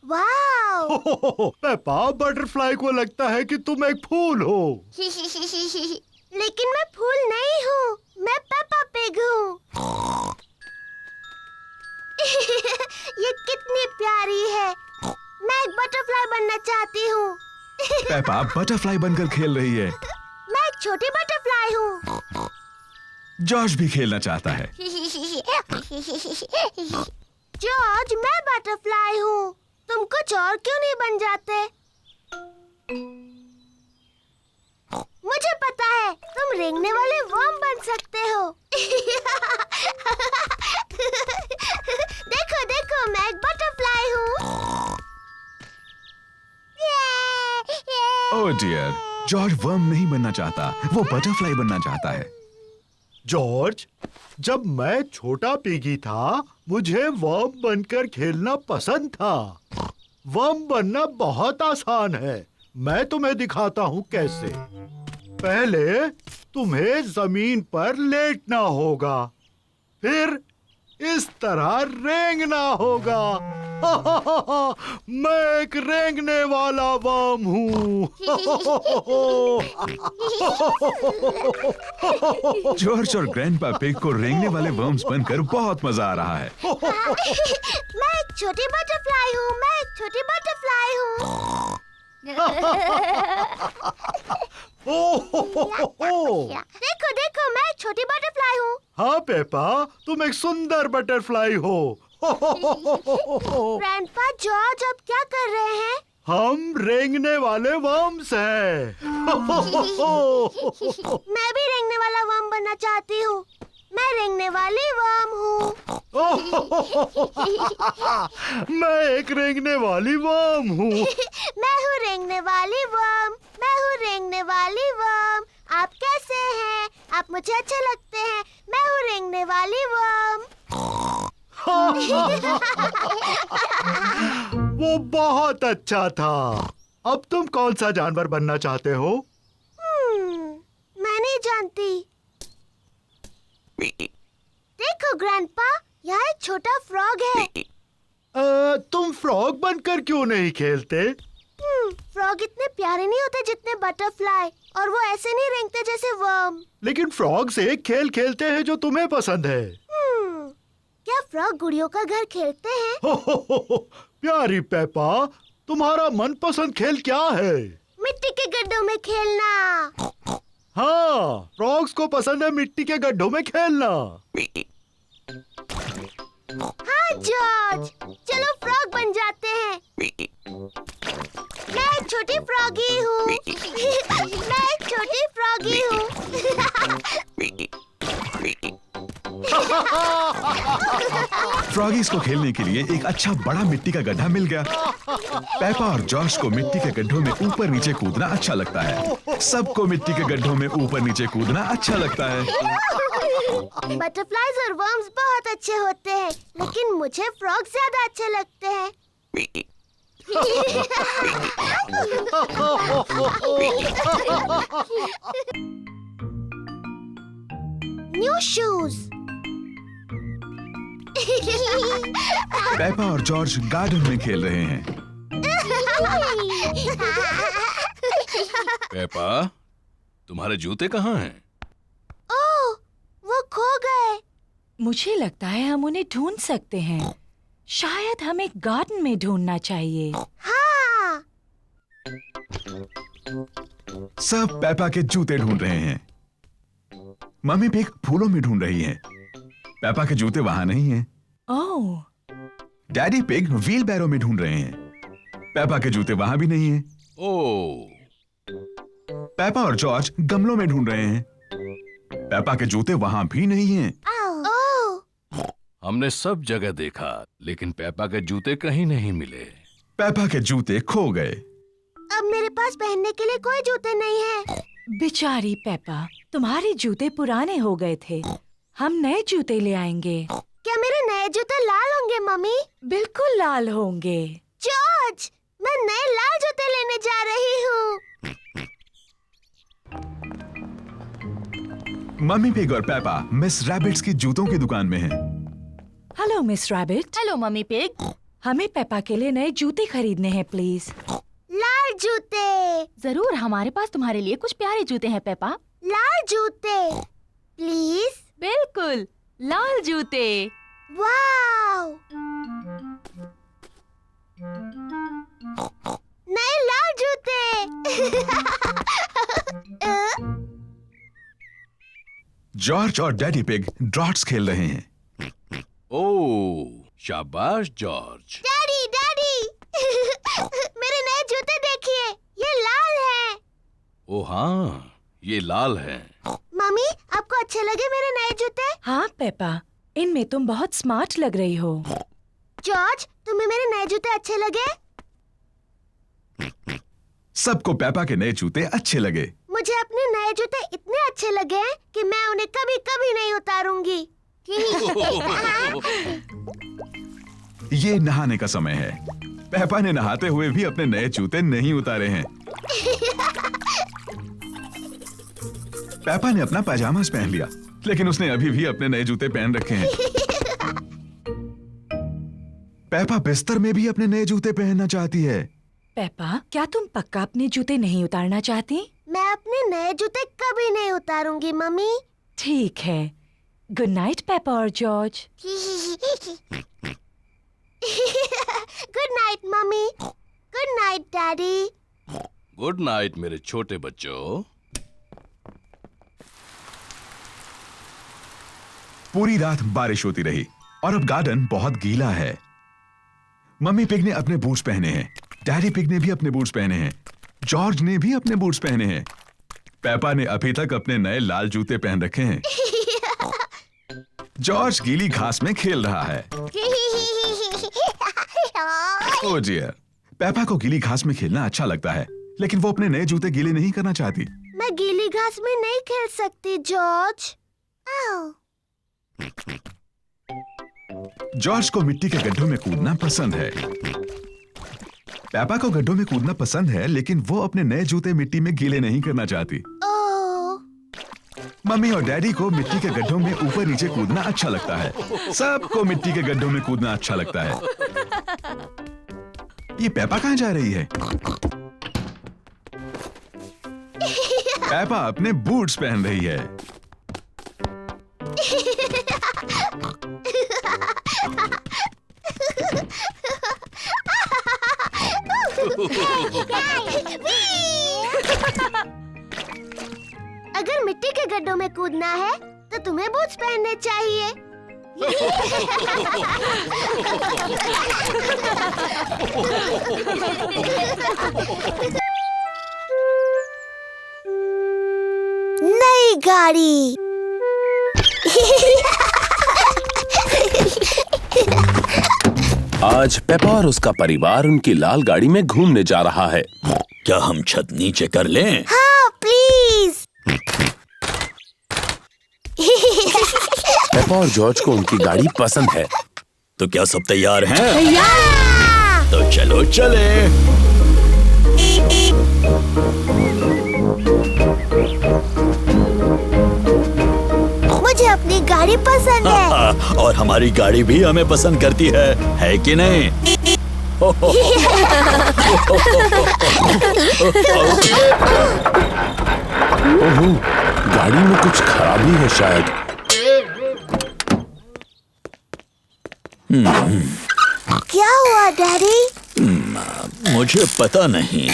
वाओ! पेपा, बटरफ्लाई को लगता है कि तुम एक फूल हो। लेकिन मैं फूल नहीं हूँ, मैं पेपा पिग हूँ। ये कितनी प्यारी है। मैं एक बटरफ्लाई बनना चाहती हूँ। पेपा बटरफ्लाई बनकर खेल रही है। मैं एक छोटी बटरफ्लाई हूँ। जॉर्ज भी खेलना चाहता है। जॉर्ज, मैं बटरफ्लाई हूँ। तुम कुछ और क्यों नहीं बन जाते? मुझे पता है, तुम रेंगने वाले वर्म बन सकते हो। देखो देखो, मैं एक बटरफ्लाई हूँ। ओह डियर, जॉर्ज वर्म नहीं बनना चाहता, वो बटरफ्लाई बनना चाहता है। जॉर्ज, जब मैं छोटा पिगी था, मुझे वर्म बनकर खेलना पसंद था। वर्म बनना बहुत आसान है। मैं तुम्हें दिखाता हूँ कैसे। पहले तुम्हें जमीन पर लेटना होगा, फिर इस तरह रेंगना होगा। मैं एक रेंगने वाला वर्म हूँ। जॉर्ज और ग्रैंडपा पिग को रेंगने वाले वर्म्स बनकर बहुत मजा आ रहा है। मैं एक छोटी बटरफ्लाई हूँ। मैं एक छोटी बटरफ्लाई हूँ। देखो देखो, मैं एक छोटी बटरफ्लाई हूँ। हाँ पेपा, तुम एक सुंदर बटरफ्लाई हो। ग्रैंडपा, जॉर्ज अब क्या कर रहे हैं? हम रेंगने वाले वर्म्स हैं। मैं भी रेंगने वाला वर्म बनना चाहती हूँ। मैं रेंगने वाली वर्म हूँ। मैं एक रेंगने वाली वर्म हूँ। मैं हूँ रेंगने वाली वर्म। मैं हूँ रेंगने वाली वर्म। आप कैसे हैं? आप मुझे अच्छे लगते हैं। मैं हूँ रेंगने वाली वर्म। वो बहुत अच्छा था। अब तुम कौन सा जानवर बनना चाहते हो? मैं नहीं जानती। देखो ग्रैंडपा, यहाँ एक छोटा फ्रॉग है। तुम फ्रॉग बनकर क्यों नहीं खेलते? फ्रॉग इतने प्यारे नहीं होते जितने बटरफ्लाई, और वो ऐसे नहीं रेंगते जैसे वर्म। लेकिन फ्रॉग से एक खेल खेलते हैं जो तुम्हें पसंद है। क्या फ्रॉग गुड़ियों का घर खेलते हैं? प्यारी पेपा, तुम्हारा मनपसंद खेल क्या है? मिट्टी के गड्ढों में खेलना। हाँ, फ्रॉग्स को पसंद है मिट्टी के गड्ढों में खेलना। हाँ जॉर्ज, चलो फ्रॉग बन जाते हैं। मैं एक छोटी फ्रॉगी हूँ। मैं एक छोटी फ्रॉगी हूँ। फ्रॉगीज को खेलने के लिए एक अच्छा बड़ा मिट्टी का गड्ढा मिल गया। पेपा और जॉर्ज को मिट्टी के गड्ढों में ऊपर नीचे कूदना अच्छा लगता है। सबको मिट्टी के गड्ढों में ऊपर नीचे कूदना अच्छा लगता है। बटरफ्लाइज और वर्म्स बहुत अच्छे होते हैं, लेकिन मुझे फ्रॉग ज्यादा अच्छे लगते हैं। New shoes. पेपा और जॉर्ज गार्डन में खेल रहे हैं। पेपा, तुम्हारे जूते कहाँ हैं? ओह, वो खो गए। मुझे लगता है हम उन्हें ढूंढ सकते हैं। शायद हमें गार्डन में ढूंढना चाहिए। हाँ। सब पेपा के जूते ढूंढ रहे हैं। मम्मी पिग फूलों में ढूंढ रही है। पेपा के जूते वहां नहीं हैं। ओह। डैडी पिग व्हील बैरो में ढूंढ रहे हैं। पेपा के जूते वहां भी नहीं हैं। ओह, पेपा और जॉर्ज गमलों में ढूंढ रहे हैं। पेपा के जूते वहां भी नहीं हैं। ओह। हमने सब जगह देखा, लेकिन पेपा के जूते कहीं नहीं मिले। पेपा के जूते खो गए। अब मेरे पास पहनने के लिए कोई जूते नहीं हैं। बेचारी पेपा, तुम्हारे जूते पुराने हो गए थे। हम नए जूते ले आएंगे। क्या मेरे नए जूते लाल होंगे मम्मी? बिल्कुल लाल होंगे। जॉर्ज, मैं नए लाल जूते लेने जा रही हूँ। मम्मी पिग और पेपा मिस रैबिट्स की जूतों की दुकान में हैं। Hello miss rabbit. Hello mummy pig. हमें पेपा के लिए नए जूते खरीदने हैं प्लीज। लाल जूते। जरूर, हमारे पास तुम्हारे लिए कुछ प्यारे जूते हैं पेपा। लाल जूते प्लीज। बिल्कुल, लाल जूते। वाव, नए लाल जूते। जॉर्ज और डैडी पिग ड्रॉट्स खेल रहे हैं। ओह, शाबाश जॉर्ज। डैडी डैडी, मेरे नए जूते देखिए, ये लाल हैं। ओ हाँ, ये लाल हैं। मम्मी, आपको अच्छे लगे मेरे नए जूते? हाँ पेपा, इनमें तुम बहुत स्मार्ट लग रही हो। जॉर्ज, तुम्हें मेरे नए जूते अच्छे लगे? सबको पेपा के नए जूते अच्छे लगे। मुझे अपने नए जूते इतने अच्छे लगे हैं कि मैं उन्हें कभी कभी नहीं उतारूंगी। ये नहाने का समय है। पेपा ने नहाते हुए भी अपने नए जूते नहीं उतारे हैं। पेपा ने अपना पैजामास पहन लिया, लेकिन उसने अभी भी अपने नए जूते पहन रखे हैं। पेपा बिस्तर में भी अपने नए जूते पहनना चाहती है। पेपा, क्या तुम पक्का अपने जूते नहीं उतारना चाहती? मैं अपने नए जूते कभी नहीं उतारूंगी मम्मी। ठीक है। गुड नाइट पेपा और George. Good night mummy. Good night daddy. Good night मेरे छोटे बच्चों। पूरी रात बारिश होती रही और अब गार्डन बहुत गीला है। मम्मी पिग ने अपने बूट्स पहने हैं। डैडी पिग ने भी अपने बूट्स पहने हैं। जॉर्ज ने भी अपने बूट्स पहने हैं। पेपा ने अभी तक अपने नए लाल जूते पहन रखे हैं। जॉर्ज गीली घास में खेल रहा है। ओह डियर, पेपा को गीली घास में खेलना अच्छा लगता है, लेकिन वो अपने नए जूते गीले नहीं करना चाहती। मैं गीली घास में नहीं खेल सकती जॉर्ज। जॉर्ज को मिट्टी के गड्ढों में कूदना पसंद है। पेपा को गड्ढों में कूदना पसंद है, लेकिन वो अपने नए जूते मिट्टी में गीले नहीं करना चाहती। मम्मी और डैडी को मिट्टी के गड्ढों में ऊपर नीचे कूदना अच्छा लगता है। सबको मिट्टी के गड्ढों में कूदना अच्छा लगता है। ये पेपा कहाँ जा रही है? पेपा अपने बूट्स पहन रही है। अगर मिट्टी के गड्ढों में कूदना है तो तुम्हें बूट्स पहनने चाहिए। नई गाड़ी। आज पेपा और उसका परिवार उनकी लाल गाड़ी में घूमने जा रहा है। क्या हम छत नीचे कर लें? हाँ प्लीज। पेपा और जॉर्ज को उनकी गाड़ी पसंद है। तो क्या सब तैयार हैं? तैयार। तो चलो चले। मुझे अपनी गाड़ी पसंद है। और हमारी गाड़ी भी हमें पसंद करती है कि नहीं? ओहो, गाड़ी में कुछ खराबी है शायद। क्या हुआ डैडी? मुझे पता नहीं।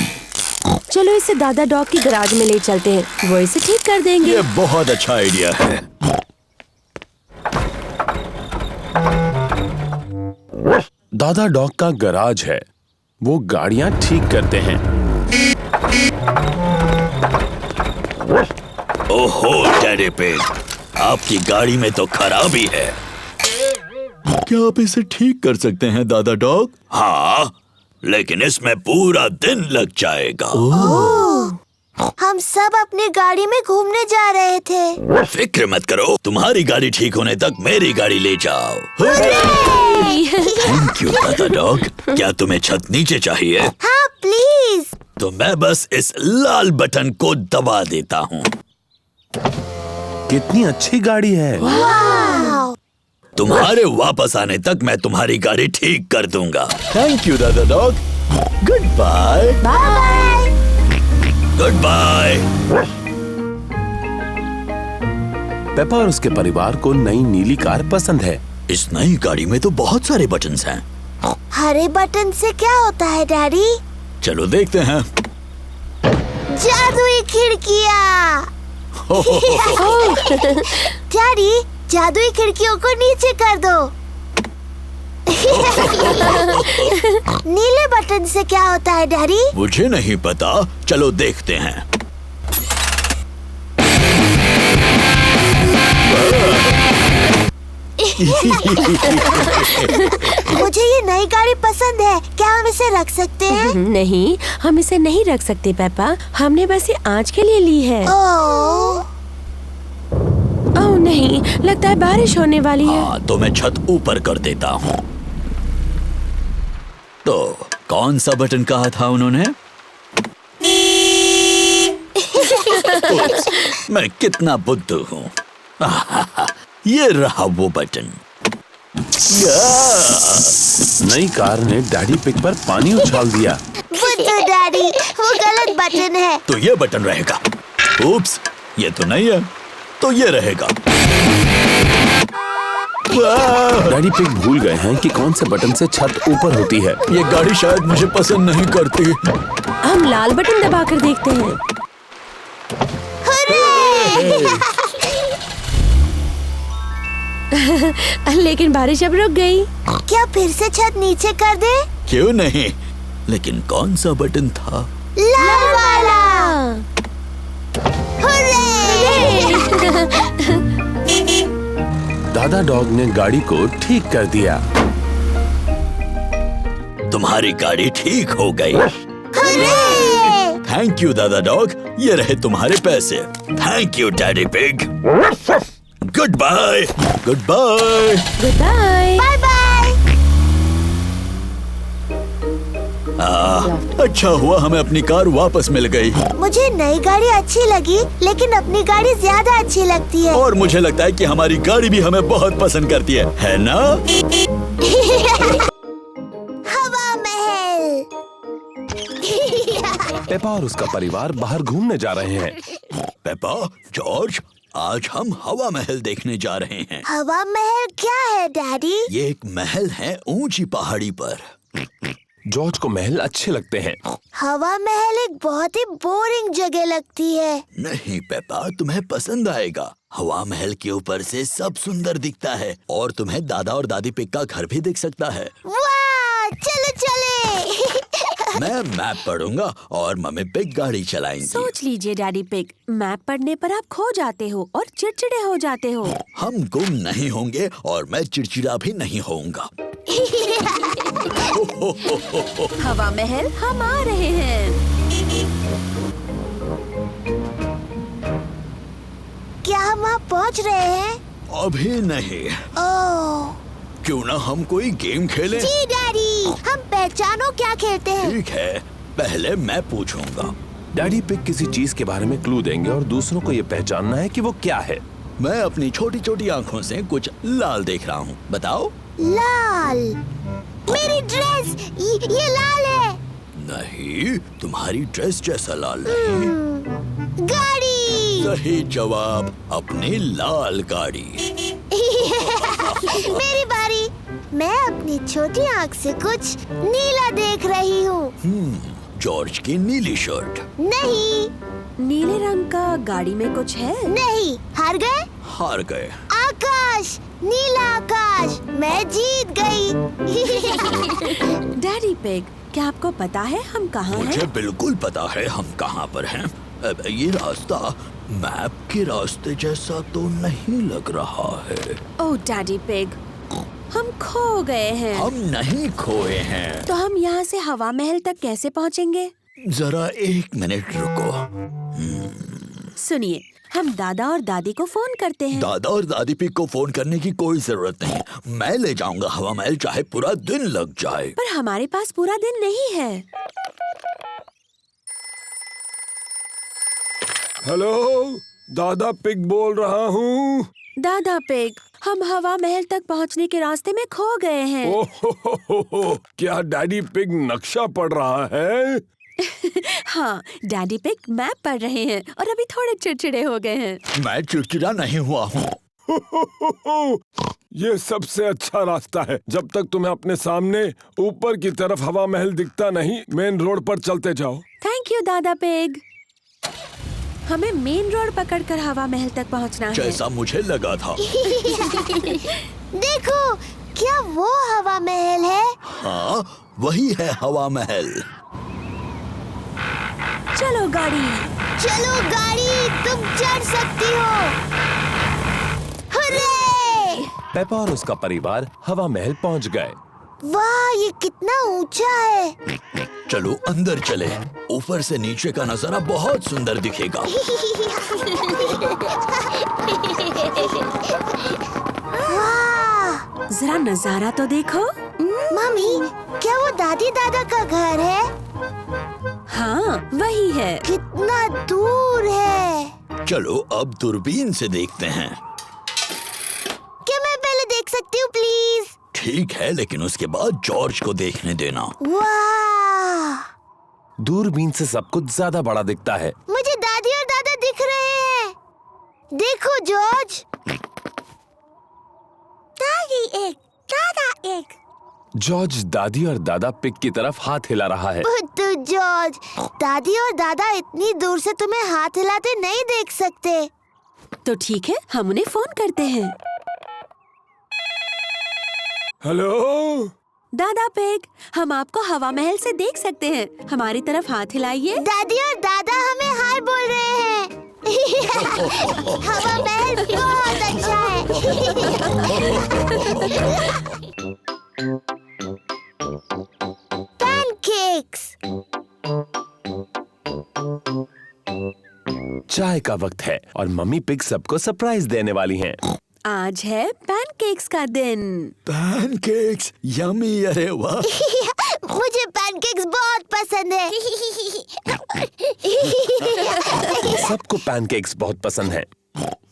चलो इसे दादा डॉग की गराज में ले चलते हैं, वो इसे ठीक कर देंगे। ये बहुत अच्छा आइडिया है। दादा डॉग का गराज है, वो गाड़ियां ठीक करते हैं। ओहो डैडी पिग, आपकी गाड़ी में तो खराबी है। क्या आप इसे ठीक कर सकते हैं दादा डॉग? हाँ, लेकिन इसमें पूरा दिन लग जाएगा। हम सब अपनी गाड़ी में घूमने जा रहे थे। फिक्र मत करो, तुम्हारी गाड़ी ठीक होने तक मेरी गाड़ी ले जाओ। थैंक यू दादा डॉग। क्या तुम्हें छत नीचे चाहिए? हाँ प्लीज। तो मैं बस इस लाल बटन को दबा देता हूँ। कितनी अच्छी गाड़ी है। वाव। तुम्हारे वापस आने तक मैं तुम्हारी गाड़ी ठीक कर दूंगा। थैंक यू दादा Dog. Goodbye. Bye. Goodbye. Peppa और उसके परिवार को नई नीली कार पसंद है। इस नई गाड़ी में तो बहुत सारे बटन्स हैं। हरे बटन से क्या होता है डैडी? चलो देखते हैं। जादुई खिड़कियाँ। डैडी, जादुई खिड़कियों को नीचे कर दो। नीले बटन से क्या होता है डैडी? मुझे नहीं पता, चलो देखते हैं। मुझे ये नई गाड़ी पसंद है, क्या हम इसे रख सकते हैं? नहीं, हम इसे नहीं रख सकते पेपा, हमने बस ये आज के लिए ली है। ओह, ओह नहीं, लगता है बारिश होने वाली है। हाँ, तो मैं छत ऊपर कर देता हूँ। तो कौन सा बटन कहा था उन्होंने? मैं कितना बुद्धू हूँ। ये रहा वो बटन। नई कार ने डैडी पिग पर पानी उछाल दिया। बुद्धू डैडी, वो गलत बटन है। तो ये बटन रहेगा। उप्स, ये तो नहीं है, तो ये रहेगा। डैडी पिग भूल गए हैं कि कौन से बटन से छत ऊपर होती है। ये गाड़ी शायद मुझे पसंद नहीं करती। हम लाल बटन दबाकर देखते हैं। लेकिन बारिश अब रुक गई। क्या फिर से छत नीचे कर दे? क्यों नहीं, लेकिन कौन सा बटन था? लाल वाला। दादा डॉग ने गाड़ी को ठीक कर दिया। तुम्हारी गाड़ी ठीक हो गई। थैंक यू दादा डॉग, ये रहे तुम्हारे पैसे। Thank you Daddy Pig. Goodbye. Goodbye. Goodbye. Bye bye. अच्छा हुआ हमें अपनी कार वापस मिल गई। मुझे नई गाड़ी अच्छी लगी, लेकिन अपनी गाड़ी ज्यादा अच्छी लगती है। और मुझे लगता है कि हमारी गाड़ी भी हमें बहुत पसंद करती है ना? हवा महल। पेपा और उसका परिवार बाहर घूमने जा रहे हैं। पेपा, जॉर्ज, आज हम हवा महल देखने जा रहे हैं। हवा महल क्या है डैडी? ये एक महल है ऊंची पहाड़ी पर। जॉर्ज को महल अच्छे लगते हैं। हवा महल एक बहुत ही बोरिंग जगह लगती है। नहीं पेपा, तुम्हें पसंद आएगा। हवा महल के ऊपर से सब सुंदर दिखता है और तुम्हें दादा और दादी पिग का घर भी दिख सकता है। वाह, चलो चले। मैं मैप पढ़ूंगा और मम्मी पिग गाड़ी चलाएंगी। सोच लीजिए डैडी पिग, मैप पढ़ने पर आप खो जाते हो और चिड़चिड़े हो जाते हो। हम गुम नहीं होंगे और मैं चिड़चिड़ा भी नहीं होऊंगा। हवा महल हम आ रहे हैं। क्या हम वहाँ पहुँच रहे हैं? अभी नहीं। ओह क्यों ना हम कोई गेम खेलें? जी डैडी, हम पहचानो क्या खेलते हैं। ठीक है, पहले मैं पूछूंगा। डैडी पिग किसी चीज के बारे में क्लू देंगे और दूसरों को ये पहचानना है कि वो क्या है। मैं अपनी छोटी छोटी आँखों से कुछ लाल देख रहा हूँ, बताओ। लाल, मेरी ड्रेस, ये लाल है। नहीं, तुम्हारी ड्रेस जैसा लाल नहीं। गाड़ी। सही जवाब, अपनी लाल गाड़ी। मेरी बारी। मैं अपनी छोटी आँख से कुछ नीला देख रही हूँ। जॉर्ज की नीली शर्ट। नहीं। नीले रंग का गाड़ी में कुछ है? नहीं। हार गए? हार गए। आकाश, नीला आकाश, मैं जीत गई। डैडी पिग, क्या आपको पता है हम कहाँ हैं? मुझे बिल्कुल पता है हम कहाँ पर हैं। अब ये रास्ता मैप के रास्ते जैसा तो नहीं लग रहा है। ओह डैडी पिग, हम खो गए हैं। हम नहीं खोए हैं। तो हम यहाँ से हवा महल तक कैसे पहुँचेंगे? जरा 1 मिनट रुको। सुनिए, हम दादा और दादी को फोन करते हैं। दादा और दादी पिग को फोन करने की कोई जरूरत नहीं। मैं ले जाऊंगा हवा महल, चाहे पूरा दिन लग जाए। पर हमारे पास पूरा दिन नहीं है। हेलो, दादा पिग बोल रहा हूँ। दादा पिग, हम हवा महल तक पहुँचने के रास्ते में खो गए हैं। ओह, क्या डैडी पिग नक्शा पढ़ रहा है? हाँ, डैडी पिग मैप पढ़ रहे हैं और अभी थोड़े चिड़चिड़े हो गए हैं। मैं चिड़चिड़ा नहीं हुआ हूँ। ये सबसे अच्छा रास्ता है। जब तक तुम्हें अपने सामने ऊपर की तरफ हवा महल दिखता नहीं, मेन रोड पर चलते जाओ। थैंक यू दादा पिग। हमें मेन रोड पकड़कर हवा महल तक पहुंचना है। जैसा मुझे लगा था। देखो, क्या वो हवा महल है? हाँ, वही है हवा महल। चलो गाड़ी। चलो गाड़ी, तुम चढ़ सकती हो। हुर्रे! पेपा और उसका परिवार हवा महल पहुंच गए। वाह, ये कितना ऊंचा है। चलो अंदर चले। ऊपर से नीचे का नजारा बहुत सुंदर दिखेगा। वाह! जरा नजारा तो देखो। मम्मी, क्या वो दादी दादा का घर है? हाँ, वही है। कितना दूर है। चलो अब दूरबीन से देखते हैं। क्या मैं पहले देख सकती हूँ प्लीज? ठीक है, लेकिन उसके बाद जॉर्ज को देखने देना। वाह! दूरबीन से सब कुछ ज्यादा बड़ा दिखता है। मुझे दादी और दादा दिख रहे हैं। देखो जॉर्ज। दादी एक, दादा एक। जॉर्ज दादी और दादा पिग की तरफ हाथ हिला रहा है। बुद्धू जॉर्ज, दादी और दादा इतनी दूर से तुम्हें हाथ हिलाते नहीं देख सकते। तो ठीक है, हम उन्हें फोन करते हैं। हेलो दादा पिग, हम आपको हवा महल से देख सकते हैं। हमारी तरफ हाथ हिलाइए। दादी और दादा हमें हाय बोल रहे हैं। हवा महल बहुत अच्छा है। पैनकेक्स। चाय का वक्त है और मम्मी पिग सबको सरप्राइज देने वाली हैं। आज है पैनकेक्स का दिन। Pancakes, yummy. अरे वाह। मुझे पैनकेक्स बहुत पसंद है। सबको पैनकेक्स बहुत पसंद हैं।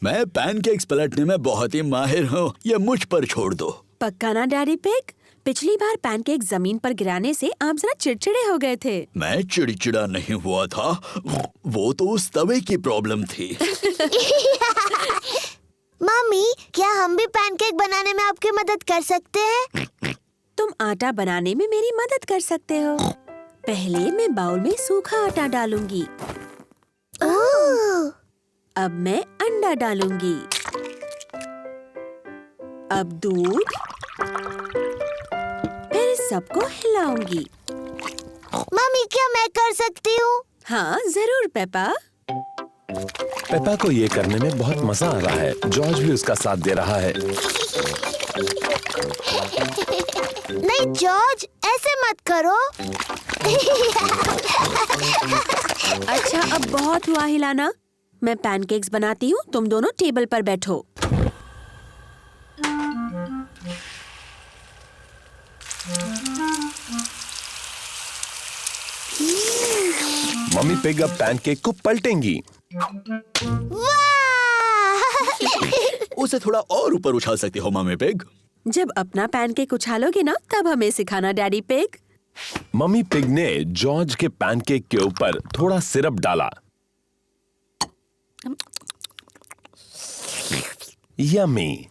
मैं पैनकेक्स पलटने में बहुत ही माहिर हूँ। ये मुझ पर छोड़ दो। पक्का ना डैडी पिग? पिछली बार पैनकेक जमीन पर गिराने से आप जरा चिड़चिड़े हो गए थे। मैं चिड़चिड़ा नहीं हुआ था, वो तो उस तवे की प्रॉब्लम थी। मम्मी, क्या हम भी पैनकेक बनाने में आपकी मदद कर सकते हैं? तुम आटा बनाने में मेरी मदद कर सकते हो। पहले मैं बाउल में सूखा आटा डालूंगी। ओह! अब मैं अंडा डालूंगी। अब दूध। फिर सबको हिलाऊंगी। मम्मी क्या मैं कर सकती हूँ? हाँ जरूर पेपा। पेपा को ये करने में बहुत मजा आ रहा है। जॉर्ज भी उसका साथ दे रहा है। नहीं जॉर्ज, ऐसे मत करो। अच्छा अब बहुत हुआ हिलाना। मैं पैनकेक्स बनाती हूँ, तुम दोनों टेबल पर बैठो। मम्मी पिग अब पैनकेक को पलटेंगी। उसे थोड़ा और ऊपर उछाल सकती हो मम्मी पिग। जब अपना पैनकेक उछालोगे ना तब हमें सिखाना डैडी पिग। मम्मी पिग ने जॉर्ज के पैनकेक के ऊपर थोड़ा सिरप डाला। यम्मी।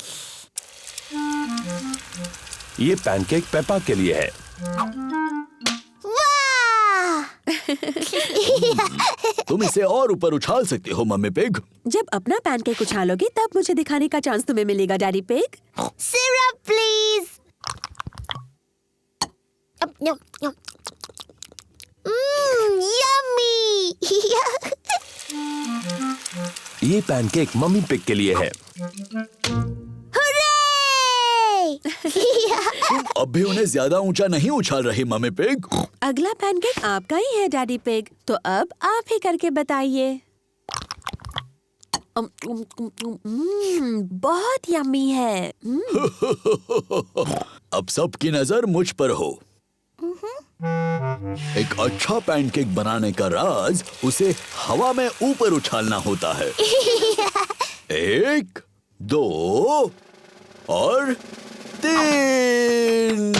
ये पैनकेक पेपा के लिए है। तुम इसे और ऊपर उछाल सकती हो मम्मी पिग। जब अपना पैनकेक उछालोगे तब मुझे दिखाने का चांस तुम्हें मिलेगा daddy pig. Syrup please. Yummy. ये पैनकेक मम्मी पिग के लिए है। तुम अब भी उन्हें ज्यादा ऊंचा नहीं उछाल रही मम्मी पिग। अगला पैनकेक आपका ही है डैडी पिग, तो अब आप ही करके बताइए। बहुत यम्मी है। अब सबकी नजर मुझ पर हो। एक अच्छा पैनकेक बनाने का राज उसे हवा में ऊपर उछालना होता है। 1, 2 और 3।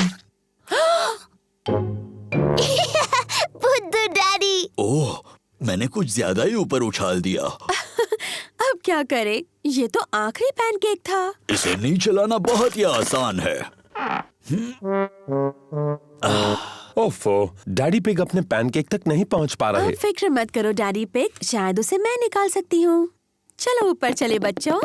बुद्धू डैडी। ओह, मैंने कुछ ज्यादा ही ऊपर उछाल दिया। अब क्या करें? ये तो आखिरी पैनकेक था। इसे नीचे लाना बहुत ही आसान है। ओफो, डैडी पिग अपने पैनकेक तक नहीं पहुंच पा रहे। आप फिक्र मत करो डैडी पिग, शायद उसे मैं निकाल सकती हूँ। चलो ऊपर चले बच्चों।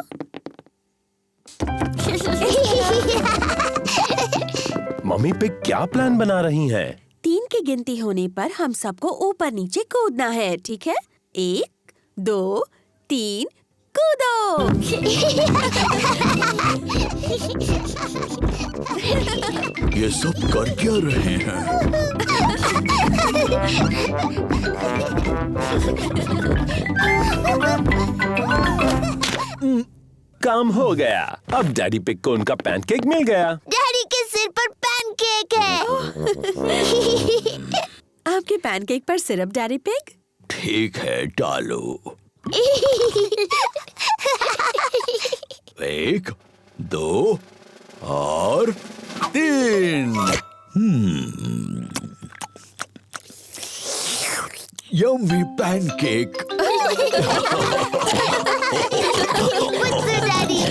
मम्मी पिग क्या प्लान बना रही हैं? 3 की गिनती होने पर हम सबको ऊपर नीचे कूदना है, ठीक है? 1, 2, 3 कूदो। ये सब कर क्या रहे हैं? काम हो गया। अब डैडी पिग को उनका पैनकेक मिल गया। डैडी के सिर पर पैनकेक है। आपके पैनकेक पर सिरप डैडी पिग? ठीक है, डालो। 1, 2 और 3। Yummy pancake. बुद्धू डैडी।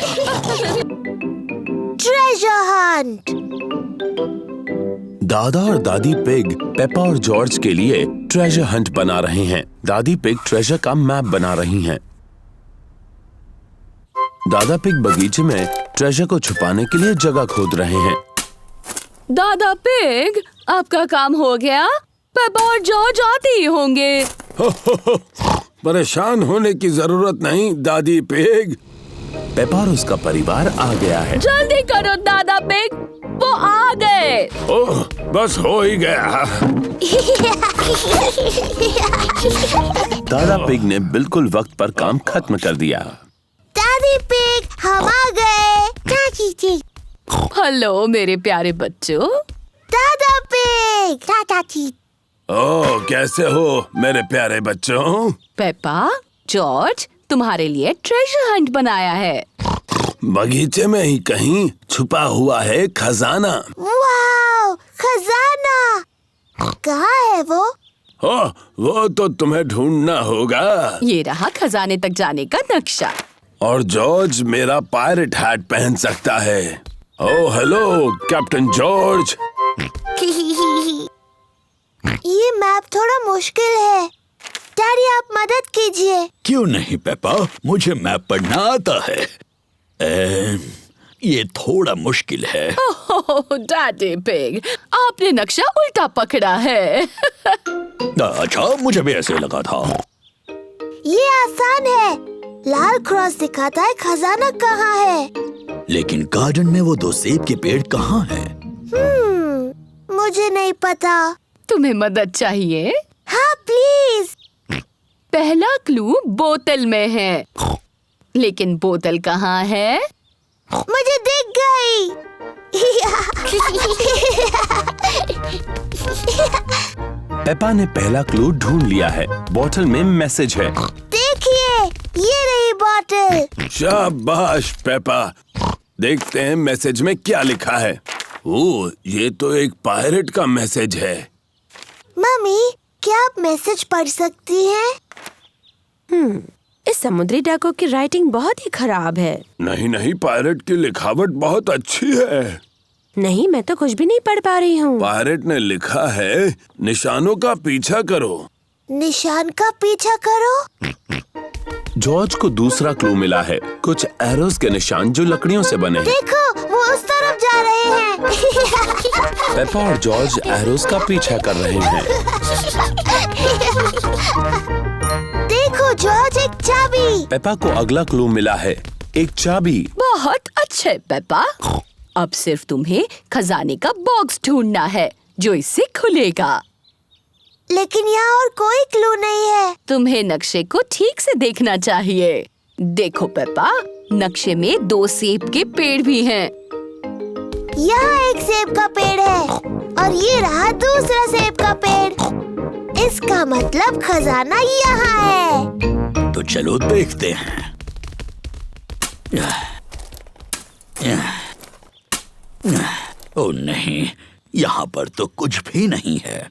Treasure Hunt. दादा और दादी पिग पेपा और जॉर्ज के लिए ट्रेजर हंट बना रहे हैं। दादी पिग ट्रेजर का मैप बना रही हैं। दादा पिग बगीचे में ट्रेजर को छुपाने के लिए जगह खोद रहे हैं। दादा पिग, आपका काम हो गया। पेपा और जॉर्ज आते ही होंगे। परेशान होने की जरूरत नहीं दादी पिग। पेपा और उसका परिवार आ गया है। जल्दी करो दादा पिग, वो आ गए। ओह, बस हो ही गया। दादा पिग ने बिल्कुल वक्त पर काम खत्म कर दिया। दादी पिग, हम आ गए। चाची जी। हेलो मेरे प्यारे बच्चों। दादा पिग। चाची। ओह, कैसे हो मेरे प्यारे बच्चों? पेपा, जॉर्ज, तुम्हारे लिए ट्रेजर हंट बनाया है। बगीचे में ही कहीं छुपा हुआ है खजाना। वाओ, खजाना। कहाँ है वो? ओह, वो तो तुम्हें ढूंढना होगा। ये रहा खजाने तक जाने का नक्शा। और जॉर्ज मेरा पायरेट हैट पहन सकता है। Oh hello captain George. ये मैप थोड़ा मुश्किल है। डैडी आप मदद कीजिए। क्यों नहीं पेपा, मुझे मैप पढ़ना आता है। ये थोड़ा मुश्किल है। ओह डैडी पिग, आपने नक्शा उल्टा पकड़ा है। अच्छा, मुझे भी ऐसे लगा था। ये आसान है। लाल क्रॉस दिखाता है खजाना कहाँ है। लेकिन गार्डन में वो 2 सेब के पेड़ कहाँ हैं? मुझे नहीं पता। तुम्हें मदद चाहिए? हाँ प्लीज। पहला क्लू बोतल में है, लेकिन बोतल कहाँ है? मुझे दिख गई। पेपा ने पहला क्लू ढूंढ लिया है। बोतल में मैसेज है। देखिए, ये रही बोतल। शाबाश पेपा। देखते हैं मैसेज में क्या लिखा है। ओह, ये तो एक पायरेट का मैसेज है। मम्मी, क्या आप मैसेज पढ़ सकती हैं? इस समुद्री डाकू की राइटिंग बहुत ही खराब है। नहीं, पायरेट की लिखावट बहुत अच्छी है। नहीं, मैं तो कुछ भी नहीं पढ़ पा रही हूँ। पायरेट ने लिखा है, निशानों का पीछा करो। निशान का पीछा करो। जॉर्ज को दूसरा क्लू मिला है। कुछ एरोस के निशान जो लकड़ियों से बने हैं। देखो, वो उस तरफ जा रहे हैं। पेपा और जॉर्ज एरोस का पीछा कर रहे हैं। देखो जॉर्ज, एक चाबी। पेपा को अगला क्लू मिला है, एक चाबी। बहुत अच्छे पेपा। अब सिर्फ तुम्हें खजाने का बॉक्स ढूंढना है जो इससे खुलेगा। लेकिन यहाँ और कोई क्लू नहीं है। तुम्हें नक्शे को ठीक से देखना चाहिए। देखो पेपा, नक्शे में 2 सेब के पेड़ भी हैं। यहाँ एक सेब का पेड़ है और ये रहा दूसरा सेब का पेड़। इसका मतलब खजाना यहाँ है। तो चलो देखते हैं। ओह नहीं, यहाँ पर तो कुछ भी नहीं है।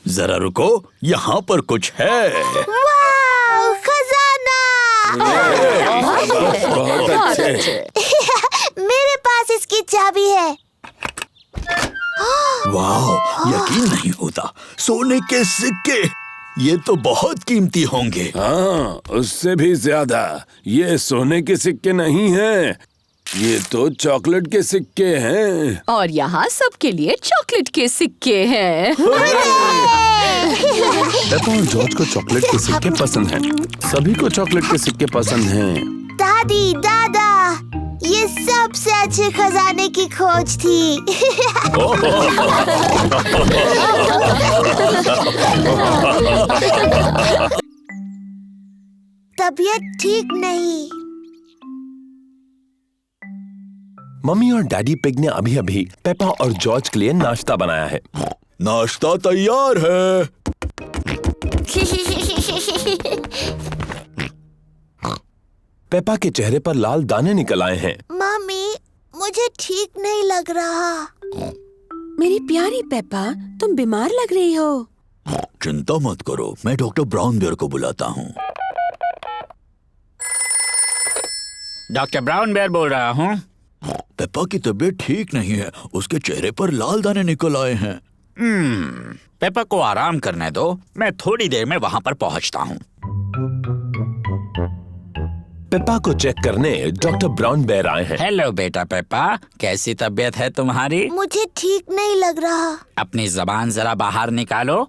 जरा रुको, यहाँ पर कुछ है। वाव, खजाना! बहुत अच्छे। मेरे पास इसकी चाबी है। वाह, यकीन नहीं होता, सोने के सिक्के। ये तो बहुत कीमती होंगे। हाँ, उससे भी ज्यादा। ये सोने के सिक्के नहीं हैं, ये तो चॉकलेट के सिक्के हैं। और यहाँ सबके लिए चॉकलेट के सिक्के हैं। पेपा और जॉर्ज को चॉकलेट के सिक्के पसंद हैं। सभी को चॉकलेट के सिक्के पसंद हैं। दादी, दादा, ये सबसे अच्छे खजाने की खोज थी। तबीयत ठीक नहीं। मम्मी और डैडी पिग ने अभी-अभी पेपा और जॉर्ज के लिए नाश्ता बनाया है। नाश्ता तैयार है। पेपा के चेहरे पर लाल दाने निकल आए हैं। मम्मी, मुझे ठीक नहीं लग रहा। मेरी प्यारी पेपा, तुम बीमार लग रही हो। चिंता मत करो, मैं डॉक्टर ब्राउन बेयर को बुलाता हूँ। डॉक्टर ब्राउन बेयर बोल रहा हूँ। पेपा की तबीयत ठीक नहीं है, उसके चेहरे पर लाल दाने निकल आए हैं। पेपा को आराम करने दो, मैं थोड़ी देर में वहाँ पर पहुँचता हूँ। पेपा को चेक करने डॉक्टर ब्राउन बेयर आए हैं। हेलो बेटा पेपा, कैसी तबीयत है तुम्हारी? मुझे ठीक नहीं लग रहा। अपनी जबान जरा बाहर निकालो।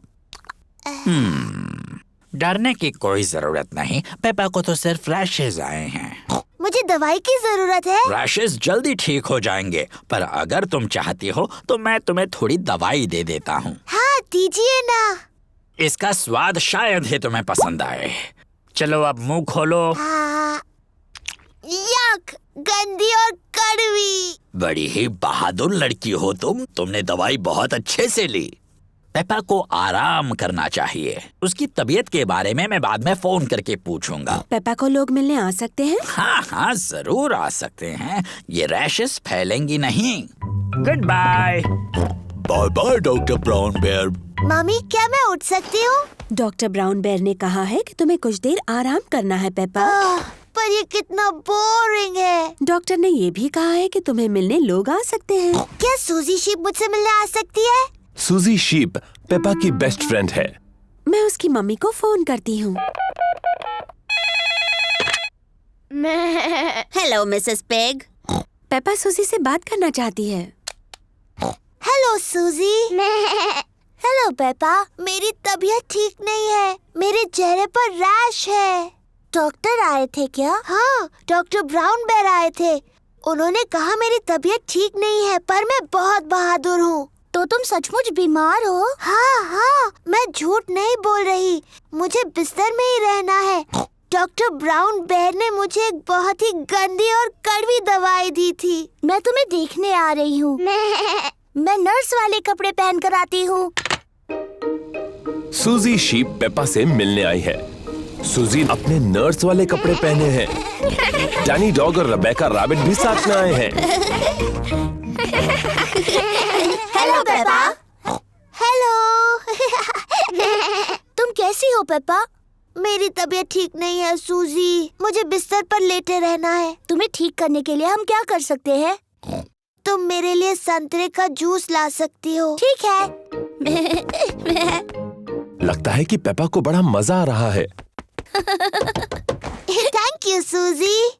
डरने की कोई जरूरत नहीं, पेपा को तो सिर्फ रैशेज आए हैं। मुझे दवाई की जरूरत है। रैशेज जल्दी ठीक हो जाएंगे, पर अगर तुम चाहती हो तो मैं तुम्हें थोड़ी दवाई दे देता हूँ। हाँ, दीजिए ना। इसका स्वाद शायद ही तुम्हें पसंद आए। चलो अब मुंह खोलो। यक, गंदी और कड़वी। बड़ी ही बहादुर लड़की हो तुमने दवाई बहुत अच्छे से ली। पेपा को आराम करना चाहिए। उसकी तबीयत के बारे में मैं बाद में फोन करके पूछूंगा। पेपा को लोग मिलने आ सकते हैं? हाँ, जरूर आ सकते हैं। ये रैशेस फैलेंगी नहीं। Goodbye. Bye bye doctor Brown Bear. Mummy, क्या मैं उठ सकती हूँ? डॉक्टर ब्राउन बेयर ने कहा है कि तुम्हें कुछ देर आराम करना है पेपा। पर ये कितना बोरिंग है। डॉक्टर ने ये भी कहा है कि तुम्हें मिलने लोग आ सकते हैं। क्या सूजी शीप मुझसे मिलने आ सकती है? सूजी शीप पेपा की बेस्ट फ्रेंड है। मैं उसकी मम्मी को फोन करती हूँ। Hello Mrs peg. पेपा सूजी से बात करना चाहती है। हेलो सूजी। हेलो पेपा, मेरी तबीयत ठीक नहीं है। मेरे चेहरे पर रैश है। डॉक्टर आए थे क्या? हाँ, डॉक्टर ब्राउन बेयर आए थे। उन्होंने कहा मेरी तबीयत ठीक नहीं है, पर मैं बहुत बहादुर हूँ। तो तुम सचमुच बीमार हो? हाँ हाँ, मैं झूठ नहीं बोल रही। मुझे बिस्तर में ही रहना है। डॉक्टर ब्राउन बेयर ने मुझे एक बहुत ही गंदी और कड़वी दवाई दी थी। मैं तुम्हें देखने आ रही हूँ। मैं नर्स वाले कपड़े पहन कर आती हूँ। सूजी शीप पेपा से मिलने आई है। सूजी अपने नर्स वाले कपड़े पहने हैं। डैनी डॉग और रेबेका रैबिट भी साथ में आए हैं। Hello Peppa. हेलो। तुम कैसी हो पेपा? मेरी तबीयत ठीक नहीं है सूजी। मुझे बिस्तर पर लेटे रहना है। तुम्हें ठीक करने के लिए हम क्या कर सकते हैं? तुम मेरे लिए संतरे का जूस ला सकती हो। ठीक है। लगता है कि पेपा को बड़ा मजा आ रहा है। थैंक यू सूजी।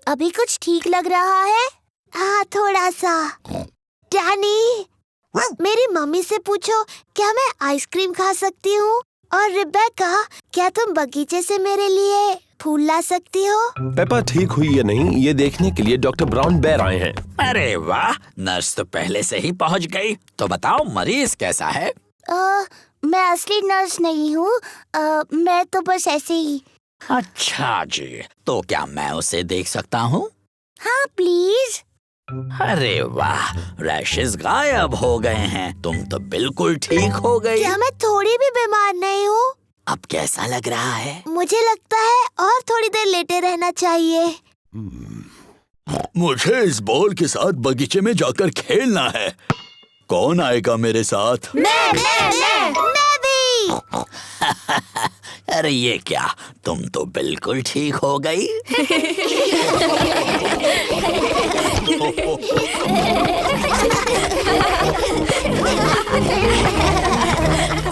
अभी कुछ ठीक लग रहा है? हाँ, थोड़ा सा। डैनी, मेरी मम्मी से पूछो क्या मैं आइसक्रीम खा सकती हूँ? और रिबेका, क्या तुम बगीचे से मेरे लिए फूल ला सकती हो? पेपा ठीक हुई या नहीं ये देखने के लिए डॉक्टर ब्राउन बेयर आए हैं। अरे वाह, नर्स तो पहले से ही पहुंच गई। तो बताओ मरीज कैसा है? मैं असली नर्स नहीं हूँ। मैं तो बस ऐसे ही। अच्छा जी, तो क्या मैं उसे देख सकता हूँ? हाँ प्लीज। अरे वाह, रैशेस गायब हो गए हैं। तुम तो बिल्कुल ठीक हो गई। क्या मैं थोड़ी भी बीमार नहीं हूँ? अब कैसा लग रहा है? मुझे लगता है और थोड़ी देर लेटे रहना चाहिए। मुझे इस बॉल के साथ बगीचे में जाकर खेलना है। कौन आएगा मेरे साथ? मैं भी। अरे ये क्या, तुम तो बिल्कुल ठीक हो गई।